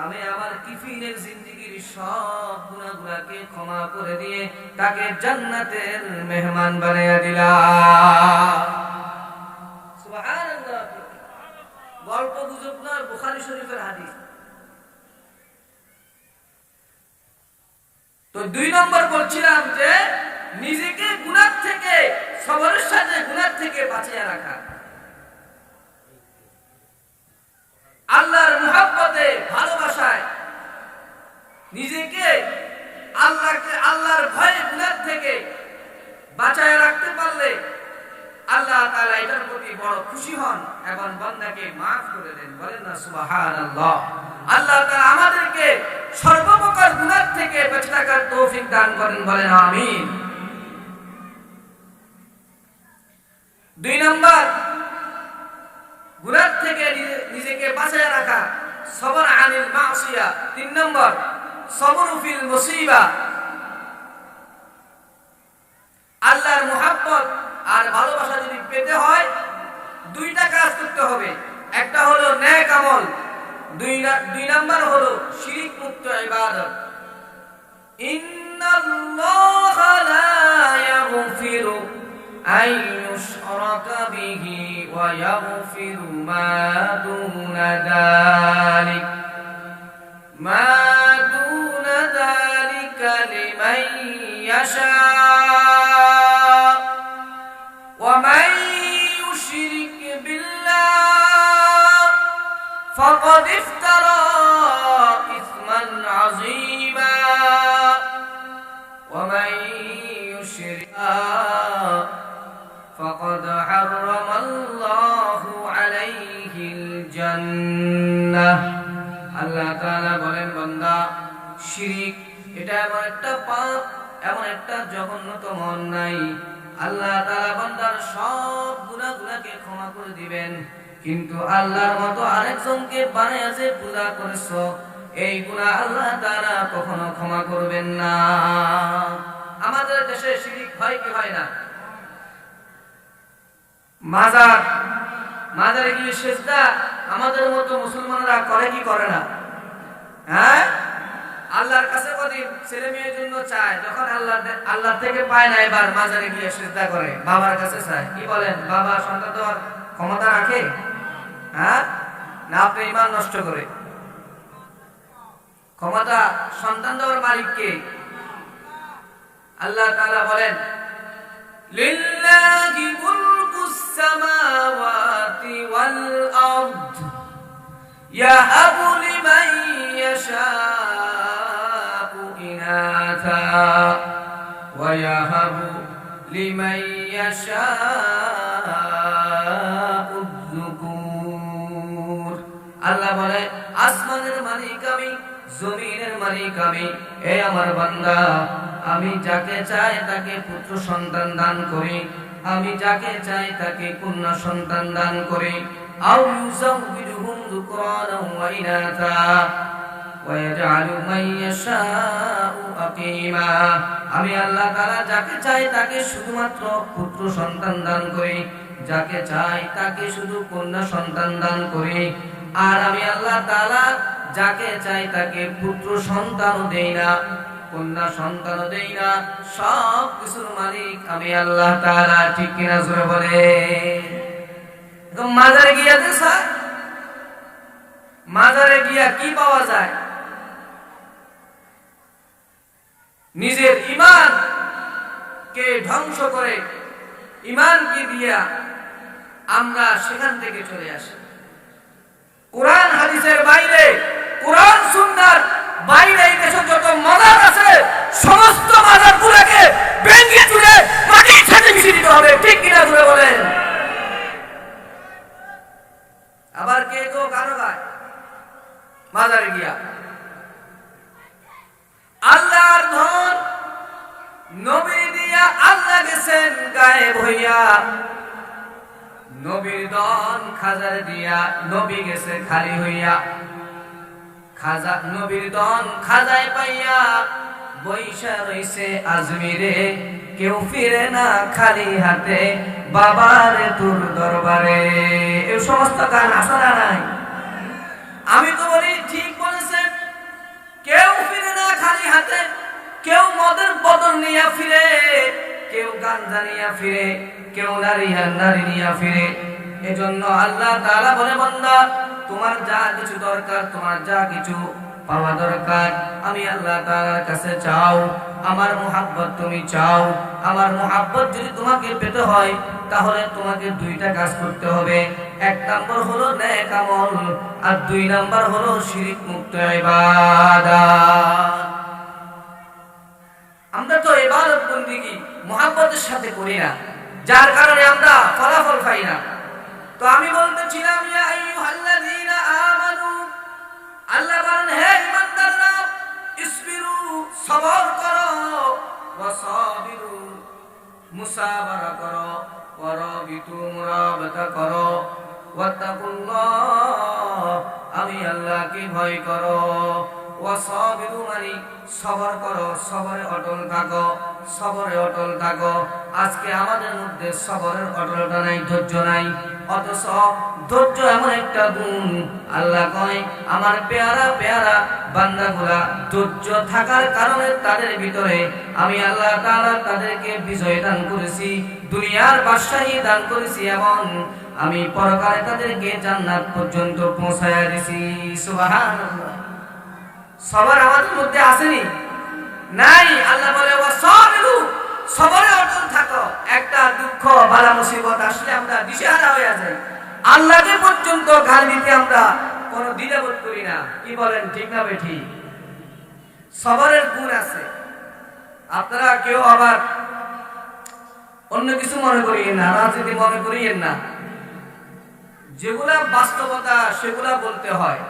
আমি আমার কিফিলের জিন্দেগীর সব গুনাহগুলোকে ক্ষমা করে দিয়ে তাকে জান্নাতের মেহমান বানিয়ে দিলাম। সুবহানাল্লাহ। গল্প গুজব না, বুখারী শরীফের হাদিস। তো 2 নম্বর বলছিলাম যে নিজেকে গুনাহ থেকে, সবরের সাথে গুনাহ থেকে বাঁচিয়ে রাখা, আল্লাহর মুহাব্বতে, ভালোবাসায় নিজেকে আল্লাহর ভয়ে গুনাহ থেকে বাঁচায় রাখতে পারলে আল্লাহ তাআলা এটার প্রতি বড় খুশি হন এবং বান্দাকে maaf করে দেন। বলেন না সুবহানাল্লাহ। আল্লাহ তাআলা আমাদেরকে সর্বপ্রকার গুনাহ থেকে বেঁচে থাকার তৌফিক দান করেন। বলেন আমিন। 2 নম্বর, গুনাহ থেকে নিজেকে বাঁচায় রাখা, সবর আনিল মাসিয়া। 3 নম্বর, সবর ফিল মুসিবা। আল্লাহর মুহাব্বত আর ভালোবাসা যদি পেতে হয় 2টা কাজ করতে হবে। একটা হলো নেক আমল, 2 নাম্বার হলো শিরক মুক্ত ইবাদত। ইন্নাল্লাহা লা ইয়াগফিরু আন ইউশরাকা বিহি ওয়া ইয়াগফিরু মা দুনা যালিকা লিমান ইয়াশা। ومن يشرك بالله فقد افترى إثما عظيما فقد حرم الله عليه الجنة আল্লাহ তাআলা বলেন বান্দা শিরক এটা এমন একটা পাপ এমন একটা জঘন্যতম অন্যায় আল্লাহ তাআলা বান্দার সব গুনাহগুলোকে ক্ষমা করে দিবেন কিন্তু আল্লাহর মতো আরেকজনকে বানায়া যে পূজা করেছো এই গুনাহ আল্লাহ তাআলা কখনো ক্ষমা করবেন না আমাদের দেশে শিরক হয় কি হয় না মাজারে গিয়ে সিজদা আমাদের মতো মুসলমানরা করে কি করে না হ্যাঁ আল্লাহর কাছে কদিন ছেলে মেয়ের জন্য চায় যখন আল্লাহ থেকে পায় না এবার মাজারে গিয়ে সিজদা করে বাবার কাছে চায় কি বলেন বাবা সন্তান দেওয়ার ক্ষমতা রাখে হ্যাঁ না আপনি ঈমান নষ্ট করে ক্ষমতা সন্তান দেওয়ার মালিক কে আল্লাহ তাআলা বলেন লিল্লাহি মুলকুস সামাওয়াতি ওয়াল আরদ ইয়াহাবু লিমান ইয়াশাউ ইনাথা ওয়া ইয়াহাবু লিমান ইয়াশাউ যুকুর আল্লাহ বলে আসমানের মালিক আমি জমিনের মালিক আমি এ আমার বান্দা আমি যাকে চাই তাকে পুত্র সন্তান দান করি আমি যাকে চাই তাকে কন্যা সন্তান দান করি আও ইউযাউবিজুহুম যুকরানা ওয়া ইনাথা ওয়া ইয়াজআলু মান ইয়াশাউ আকিমা আমি আল্লাহ তাআলা যাকে চাই তাকে শুধুমাত্র পুত্র সন্তান দান করি যাকে চাই তাকে শুধু কন্যা সন্তান দান করি আর আমি আল্লাহ তাআলা যাকে চাই তাকে পুত্র সন্তানও দেই না কন্যা সন্তানও দেই না সব কিছুর মালিক আমি আল্লাহ তাআলা ঠিক কিনা জোরে বলে তো মাজারে গিয়া দেশা মাজারে গিয়া কি পাওয়া যায় নিজের ঈমান কে ধ্বংস করে ঈমানকে দিয়া আমরা সেখান থেকে চলে আসি কোরআন হাদিসের বাইরে কোরআন সুন্নাহর বাইরে এই দেশে যত মাজার আছে সমস্ত মাজারগুলোকে ভেঙে চুরে মাটির সাথে মিশিয়ে দিতে হবে ঠিক কিনা জোরে বলেন আবার কে কেউ গান গায় মাজারে গিয়া আল্লাহর ধন নবী দিয়া আল্লাহ গেছেন গায়েব হইয়া নবীর ধন খাজার দিয়া নবী গেছে খালি হইয়া খাজা নবীর ধন খাজায় পাইয়া বৈশা রইছে আজমিরে কেউ ফিরে না খালি হাতে বাবারে তোর দরবারে এই সমস্ত গান আছে না নাই আমি তো বলি ঠিক বলেছেন কেউ ফিরে না খালি হাতে কেউ মদের বদল নিয়ে ফিরে কেউ গাঞ্জা নিয়ে ফিরে কেউ নারী নিয়ে ফিরে এজন্য আল্লাহ তাআলা বলে বান্দা তোমার যা কিছু দরকার তোমার যা কিছু পাওয়া দরকার আমি আল্লাহ তাআলার কাছে চাও আমার মুহাব্বত তুমি চাও আমার মুহাব্বত যদি তোমাকে পেতে হয় তাহলে তোমাকে দুইটা কাজ করতে হবে এক নাম্বার হলো নেক আমল আর দুই নাম্বার হলো শিরক মুক্ত ইবাদত আমরা তো ইবাদত বন্দেগী মুহাব্বতের সাথে করি না যার কারণে আমরা ফলাফল পাই না তো আমি বলতেছিলাম ইয়া আইয়ুহাল্লাযীনা আমানু আল্লাহ বলেন হে ঈমানদাররা ইসবিরু সবর করো ওয়াসাবিরু মুসাবারা করো ওয়ারাবিতু মুরাবাতা করো ওয়াত্তাকুল্লাহ আমি আল্লাহকে ভয় করো ওয়াসাবিরু মানে সবর করো সবরে অটল থাকো সবরে অটল থাকো আজকে আমাদের মধ্যে সবরের অটলতা নাই ধৈর্য নাই অথচ ধৈর্য এমন একটা গুণ আল্লাহ কয় আমার পেয়ারা পেয়ারা বান্দাগুলা ধৈর্য থাকার কারণে তাদের ভিতরে আমি আল্লাহ তাআলা তাদেরকে বিজয় দান করেছি দুনিয়ার বাদশাহী দান করেছি এবং আমি পরকালে তাদেরকে জান্নাত পর্যন্ত পৌঁছায়া দিয়েছি সুবহানাল্লাহ সবর আমাদের মধ্যে আসেনি নাই আল্লাহ বলে ওয়াসাবিরু সবরে অটল থাকো একটা দুঃখ বালা মুসিবত আসলে আমরা দিশেহারা হয়ে যাই আল্লাহকে পর্যন্ত গাল দিতে আমরা কোনো দ্বিধাবোধ করি না কি বলেন ঠিক না বেঠিক সবরের গুণ আছে আপনারা কেউ আবার অন্য কিছু মনে করিয়েন না, রাজনীতি মনে করিয়েন না। যেগুলা বাস্তবতা সেগুলা বলতে হয়।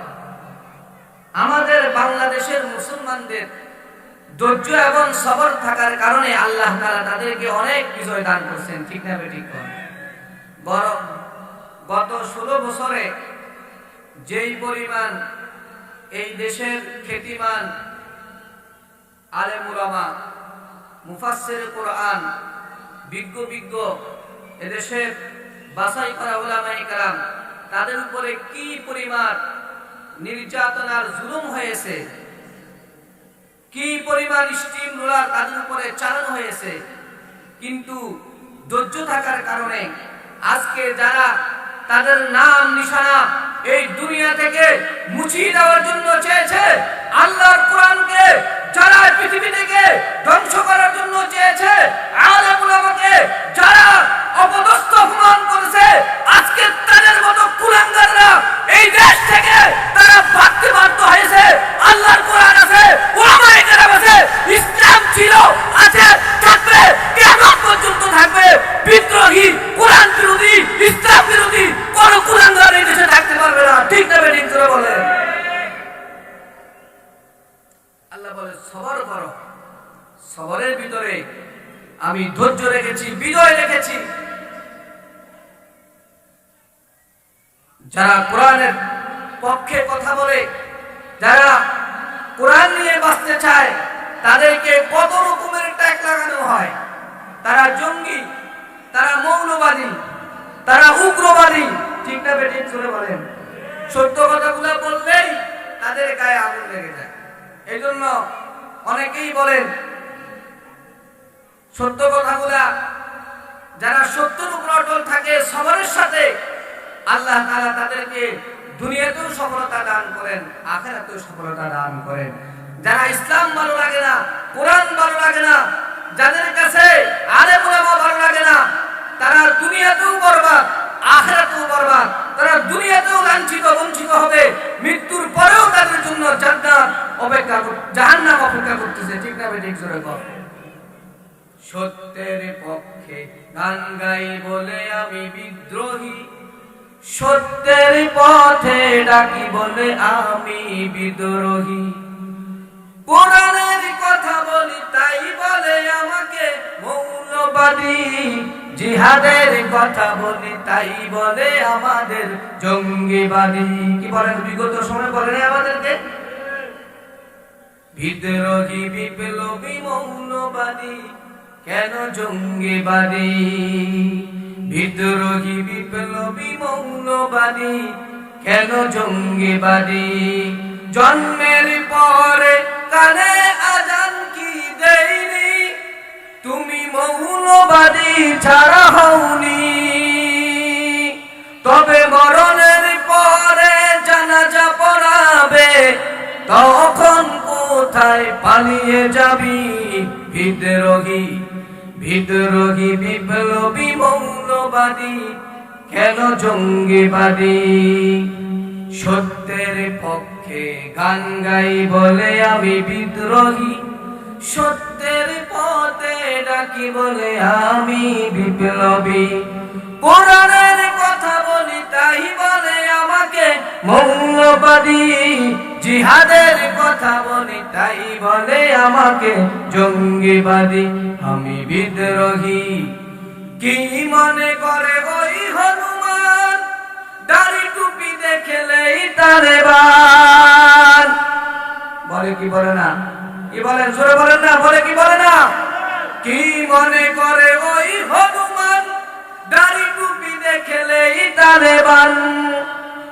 আমাদের বাংলাদেশের মুসলমানদের ধৈর্য এবং সবর থাকার কারণে আল্লাহ তাআলা তাদেরকে অনেক বিজয় দান করছেন, ঠিক না বেঠিক? গত 16 বছরে যেই পরিমাণ এই দেশের খ্যাতিমান আলেম উলামা, মুফাসসিরে কোরআন, বিজ্ঞ এদেশের বাছাই করা উলামায়ে কেরাম, তাদের উপরে কি পরিমাণ নির্যাতন আর জুলুম হয়েছে, কি পরিমাণ স্টিম রোলার তাদের উপরে চালানো হয়েছে, কিন্তু ধৈর্য থাকার কারণে আজকে যারা তাদের নাম নিশানা এই দুনিয়া থেকে মুছিয়ে দেওয়ার জন্য চেয়েছে, আল্লাহর কোরআনকে যারা পৃথিবী থেকে ধ্বংস করার জন্য চেয়েছে, আলেম উলামাকে যারা অপদস্থ অপমান করেছে, আজকে তাদের মতো কুলাঙ্গাররা এই দেশ থেকে তারা ভাগতে বাধ্য হয়েছে। আল্লাহর কোরআন আছে, উলামায়ে কেরাম আছে, ইসলাম ছিল, আছে, থাকবে, কিয়ামত পর্যন্ত থাকবে। বিদ্রোহী, কোরআন বিরোধী, ইসলাম বিরোধী কোন কুলাঙ্গার এই দেশে থাকতে পারবে না, ঠিক না বেঠিক করে বলেন? আল্লাহ বলে সবর করো, সবরের ভিতরে আমি ধৈর্য রেখেছি, বিজয় রেখেছি। যারা কোরআনের পক্ষে কথা বলে, যারা কোরআন নিয়ে বাঁচতে চায়, তাদেরকে কত রকমের ট্যাগ লাগানো হয়। তারা জঙ্গি, তারা মৌলবাদী, তারা উগ্রবাদী, ঠিক না বেঠিক করে বলেন? সত্য কথাগুলো বললেই তাদের গায়ে আগুন লেগে যায়। এই জন্য অনেকেই বলেন সত্য কথাগুলা যারা সত্যের উপর অটল থাকে সবরের সাথে, আল্লাহ তাআলা তাদেরকে দুনিয়াতেও সফলতা দান করেন, আখিরাতেও সফলতা দান করেন। যারা ইসলাম ভালো লাগে না, কোরআন ভালো লাগে না, যাদের কাছে আলেম উলামা ভালো লাগে না, তারা দুনিয়াতেও বরবাদ, আখিরাতেও বরবাদ। তারা দুনিয়াতেও লাঞ্ছিত বঞ্চিত হবে, মৃত্যুর পরেও তাদের জন্য জান্নাত অপেক্ষা, জাহান্নাম অপেক্ষা করতেছে, ঠিক না বেঠিক জোরে বল? সত্যের পক্ষে গান গাই বলে আমি বিদ্রোহী, সত্যের পথে ডাকি বলে আমি বিদ্রোহী। কোরআনের কথা বলি তাই বলে আমাকে মৌলবাদী, জিহাদের কথা বলি তাই বলে আমাদের জঙ্গিবাদী। কি বলেন? বিগত সময় বলেন আমাদেরকে বিদ্রোহী, বিপ্লবী, মৌলবাদী, কেন জঙ্গিবাদী? বিদ্রোহী, বিপ্লবী, মৌলবাদী, কেন জঙ্গিবাদী? জন্মের পরে কানে আজান কি দেয়নি, তুমি মৌলবাদী ছাড়া হওনি। তবে মরণের পরে জানাজা পড়াবে, তখন কোথায় পালিয়ে যাবি? বিদ্রোহী, বিদ্রোহী, বিপ্লবী, মৌলবাদী, কেন জঙ্গিবাদী? সত্যের পক্ষে গান গাই বলে আমি বিদ্রোহী, সত্যের পথে ডাকি বলে আমি বিপ্লবী। কোরআনের কথা বলি তাই বলে আমাকে মৌলবাদী, জিহাদের কথা বলি তাই বলে আমাকে জঙ্গিবাদী। আমি বিদ্রোহী। কি মনে করে ওই হনুমান, দাড়ি টুপি দেখলেই তারে বান? বলে কি বলে না? কি বলেন? জোরে বলেন না, বলে কি বলে না? কি মনে করে ওই হনুমান, দাড়ি টুপি দেখলেই তারে বান?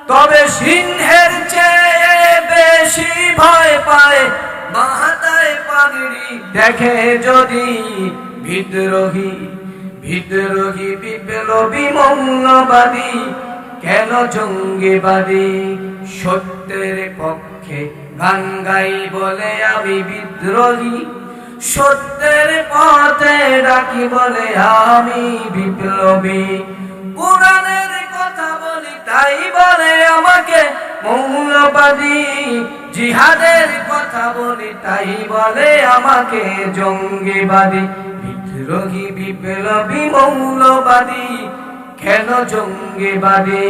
তবে সিংহের চেয়ে বেশি ভয় পায় মাথায় পাগড়ি দেখে যদি বিদ্রোহী, বিদ্রোহী, বিপ্লবী, মৌলবাদী, কেন জঙ্গিবাদী? সত্যের পক্ষে গান গাই বলে আমি বিদ্রোহী, সত্যের পথে ডাকি বলে আমি বিপ্লবী। কোরআনের কথা বলি তাই বলে আমাকে মৌলবাদী, জিহাদের কথা বলি তাই বলে আমাকে জঙ্গিবাদী। বিদ্রোহী বিপ্লবী মৌলবাদী কেন জঙ্গিবাদী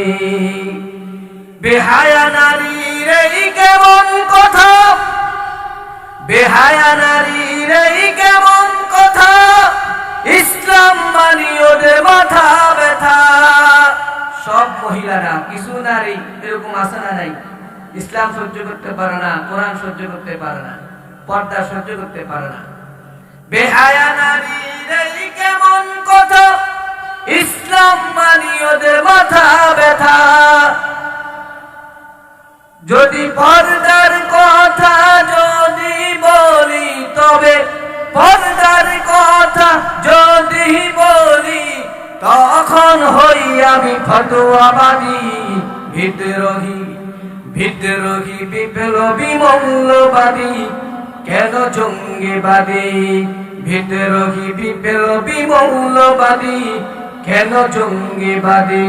বেহায়া নারীর এই কেমন কথা বেহায়া নারীর এই কেমন কথা ইসলাম মানি ওদের মাথা ব্যথা সব মহিলারা কিছু নারী এরকম আছে না নাই ইসলাম সহ্য করতে পারে না কোরআন সহ্য করতে পারে না পর্দা সহ্য করতে পারে না বেহায়া নারীর এই কেমন কথা ইসলাম মানি ওদের মাথা ব্যথা যদি পর্দার কথা যদি বলি তবে পর্দার কথা যদি বলি তখন হই আমি ফতোয়াবাদী বিদ্রোহী বিদ্রোহী বিপ্লবী মৌলবাদী কেন জঙ্গিবাদী বিদ্রোহী বিপ্লবী মৌলবাদী কেন জঙ্গিবাদী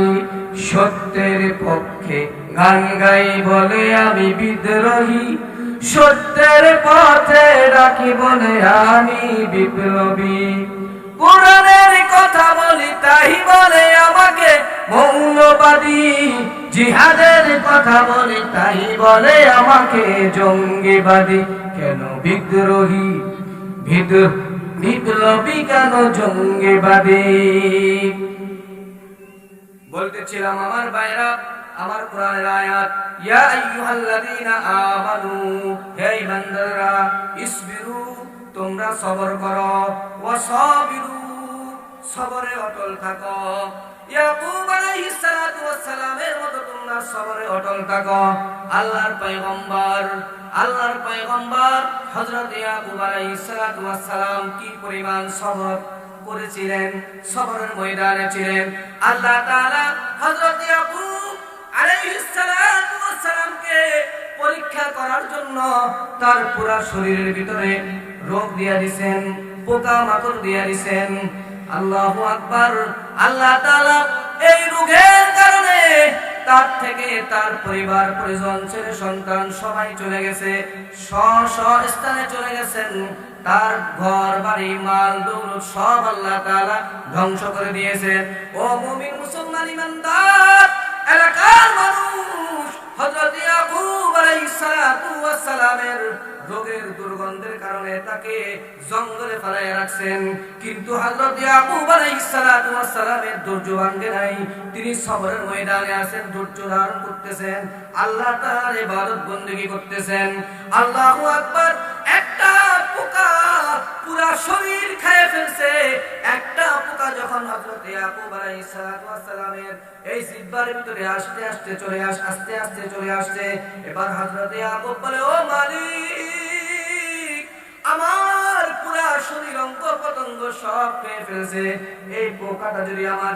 সত্যের পক্ষে গান গাই বলে আমি বিদ্রোহী সত্যের পথে ডাকি বলে আমি বিপ্লবী কোরআনের কথা বলি তাই বলে আমাকে মৌলবাদী জিহাদের কথা বলি তাই বলে আমাকে জঙ্গিবাদী কেন বিদ্রোহী বিপ্লবী কেন জঙ্গিবাদী বলতেছিলাম আমার ভাইরা আমার কোরআনের আয়াত ইয়া আইয়ুহাল্লাযীনা আমানু হে ঈমানদাররা ইসবিরু তোমরা সবর করো ওয়াসাবিরু সবরে অটল থাকো ইয়াকুব আলাইহিস সালাতু ওয়াস সালামের মতো তোমরা সবরে অটল থাকো আল্লাহর পয়গম্বর হযরত ইয়াকুব আলাইহিস সালাতু ওয়াস সালাম কি পরিমাণ সবর করেছিলেন সবরের ময়দানে ছিলেন আল্লাহ তাআলা হযরত ইয়াকুব আলাইহিস সালাতু ওয়াস সালামকে পরীক্ষা করার জন্য তার পুরো শরীরের ভিতরে রোগ দিয়া দিবেন পোকামাকড় দিয়া দিবেন আল্লাহু আকবার আল্লাহ তাআলা এই রোগের কারণে তার থেকে তার পরিবার পরিজন ছেলে সন্তান সবাই চলে গেছে স্ব স্থানে চলে গেছেন তার ঘর বাড়ি মাল দৌলত সব আল্লাহ তাআলা ধ্বংস করে দিয়েছেন ও মুমিন মুসলমান ইমানদার এলাকার মানুষ হযরত ইয়াকুব আলাইহিস সালাতু ওয়াস সালামের রোগের দুর্গন্ধের কারণে তাকে জঙ্গলে ফেলায় রাখছেন কিন্তু হযরত ইয়াকুব আলাইহিস সালাতু ওয়াস সালামের ধৈর্য ভাঙে নাই তিনি সবরের ময়দানে আছেন ধৈর্য ধারণ করতেছেন আল্লাহ তাআলার ইবাদত বندگی করতেছেন আল্লাহু আকবার একটা পোকা পুরো শরীর খেয়ে ফেলছে একটা পোকা যখন হযরত ইয়াকুব আলাইহিস সালাতু ওয়াস সালামের এই জিহ্বার ভিতরে আস্তে আস্তে চলে আসছে এবার হযরত ইয়াকুব বলে ও মালিক আমার পুরো শরীর অঙ্গ প্রত্যঙ্গ সব খেয়ে ফেলছে এই পোকাটা যদি আমার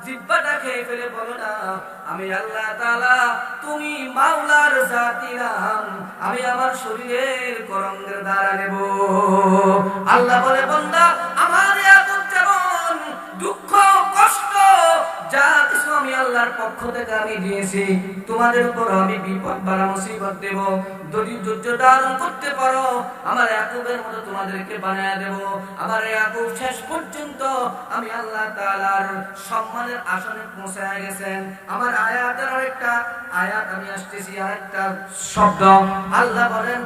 জিহ্বাটা খেয়ে ফেলে বলো না আমি আল্লাহ তাআলা তুমি মাওলার জাতি নাম আমি আমার শরীরের করঙ্গের দ্বারা নেব আল্লাহ বলে বান্দা আমার ইয়াকুব যেমন দুঃখ কষ্ট যা কিছু আমি আল্লাহর পক্ষ থেকে আমি দিয়েছি তোমাদের উপর আমি বিপদ বালা মুসিবত দেব যদি ধৈর্য ধারণ করতে পারো আমার ইয়াকুবের মতো তোমাদেরকে বানায়া দেব আমার ইয়াকুব শেষ পর্যন্ত আমি আল্লাহ তাআলার সম্মানের আসনে পৌঁছায় গেছেন আমার আয়াতের আরেকটা আয়াত আমি আসতেছি আরেকটা শব্দ আল্লাহ বলেন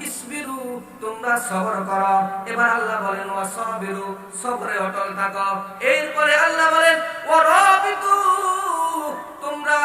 ইসবিরু তোমরা সবর করো এবার আল্লাহ বলেন ওয়াসাবিরু সবরে অটল থাকো এরপরে আল্লাহ বলেন ওয়ারাবিতু তোমরা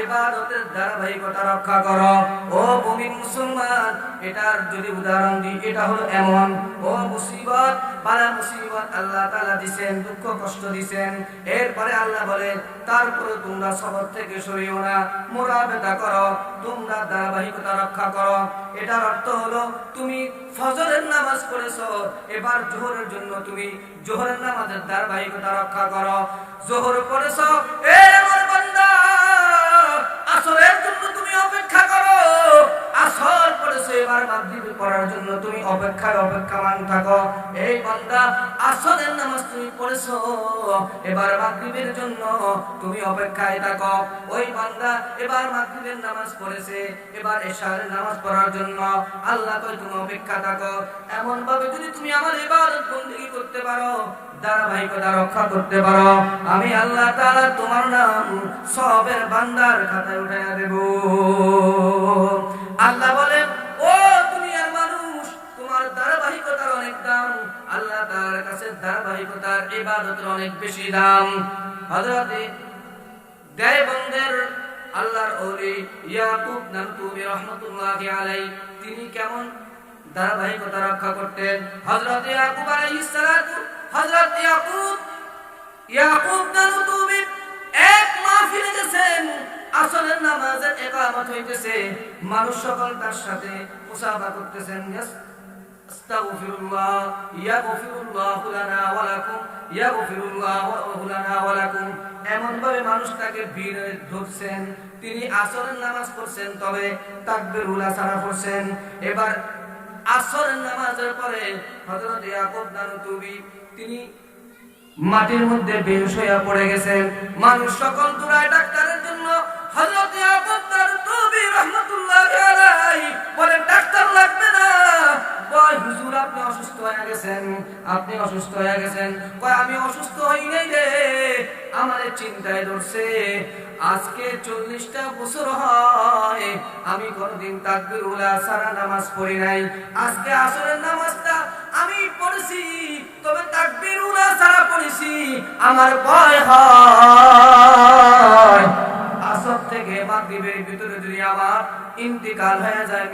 ইবাদতের ধারাবাহিকতা রক্ষা করো ও মুমিন মুসলমান এটার যদি উদাহরণ দিই এটা হলো এমন ও মুসিবত বালা মুসিবত আল্লাহ তাআলা দিবেন দুঃখ কষ্ট দিবেন এরপরে আল্লাহ বলেন তারপরে তোমরা সবর থেকে সরিও না মুরাবাতা করো তোমরা ধারাবাহিকতা রক্ষা করো এটার অর্থ হলো তুমি ফজরের নামাজ পড়েছো এবার যোহরের জন্য তুমি যোহরের নামাজের ধারাবাহিকতা রক্ষা করো যোহর পড়েছো এ আমার বান্দা আসরের জন্য তুমি অপেক্ষা করো আসর পড়েছে এবার মাগরিব পড়ার জন্য তুমি অপেক্ষামান থাকো। এই বান্দা আসরের নামাজ তুমি পড়েছো, এবার মাগরিবের জন্য তুমি অপেক্ষায় থাকো। ওই বান্দা এবার মাগরিবের নামাজ পড়েছে, এবার এশার নামাজ পড়ার জন্য আল্লাহ কয় তুমি অপেক্ষা থাকো। এমন ভাবে যদি তুমি আমার ইবাদত বندگی করতে পারো, ধারাবাহিকতা রক্ষা করতে পারো, আমি আল্লাহ তাআলা তোমার নাম সওয়াবের বান্দার খাতায় উঠাইয়া দেব। আল্লাহ বলেন, ও দুনিয়ার মানুষ, তোমার ধারাবাহিকতার অনেক দাম, আল্লাহ তাআলার কাছে ধারাবাহিকতার ইবাদতের অনেক বেশি দাম। হযরতে দেওবন্দের আল্লাহর ওলি ইয়াকুব নানতুবি রাহমাতুল্লাহি আলাইহি, তিনি কেমন ধারাবাহিকতা রক্ষা করতেন। হযরত ইয়াকুব আলাইহিস সালাতু, হযরত ইয়াকুব নানতুবি এক মাহফিলে গেছেন, আসরের নামাজের ইকামত হইতেছে, মানুষ সকল তার সাথে মুসাফা করতেছেন, আস্তাগফিরুল্লাহ ইয়াগফিরুল্লাহু লানা ওয়া লাকুম ইয়াগফিরুল্লাহু লানা ওয়া লাকুম। এমন ভাবে মানুষ তাকে ভিড়ে ধরছেন, তিনি আসরের নামাজ পড়ছেন, তবে তাকবীরুল সারা পড়ছেন। এবার আসরের নামাজের পরে হযরত ইয়াকুব নানতুবি তিনি মাটির মধ্যে বেহুশ হয়ে পড়ে গেছেন। মানুষ সকল দৌড়ায় ডাক্তারের জন্য। হযরত ইয়াকুব নানতুবি রাহমাতুল্লাহি আলাইহি বলেন, ডাক্তার লাগবে না। কয়, হুজুর আপনি অসুস্থ হয়ে গেছেন, আপনি অসুস্থ হয়ে গেছেন। কয়, আমি অসুস্থ হই নাই রে, আমারে চিন্তায় ধরছে। আজকে 40টা বছর হয় আমি কোনদিন তাকবীরুল সারা নামাজ পড়ি নাই। আজকে আসরের নামাজটা আমি পড়েছি, তবে তাকবীরুল সারা পড়েছি। আমার ভয় হয় আসর থেকে মাগরিবের ভিতরে যদি আমার ইন্তিকাল হয়ে যায়,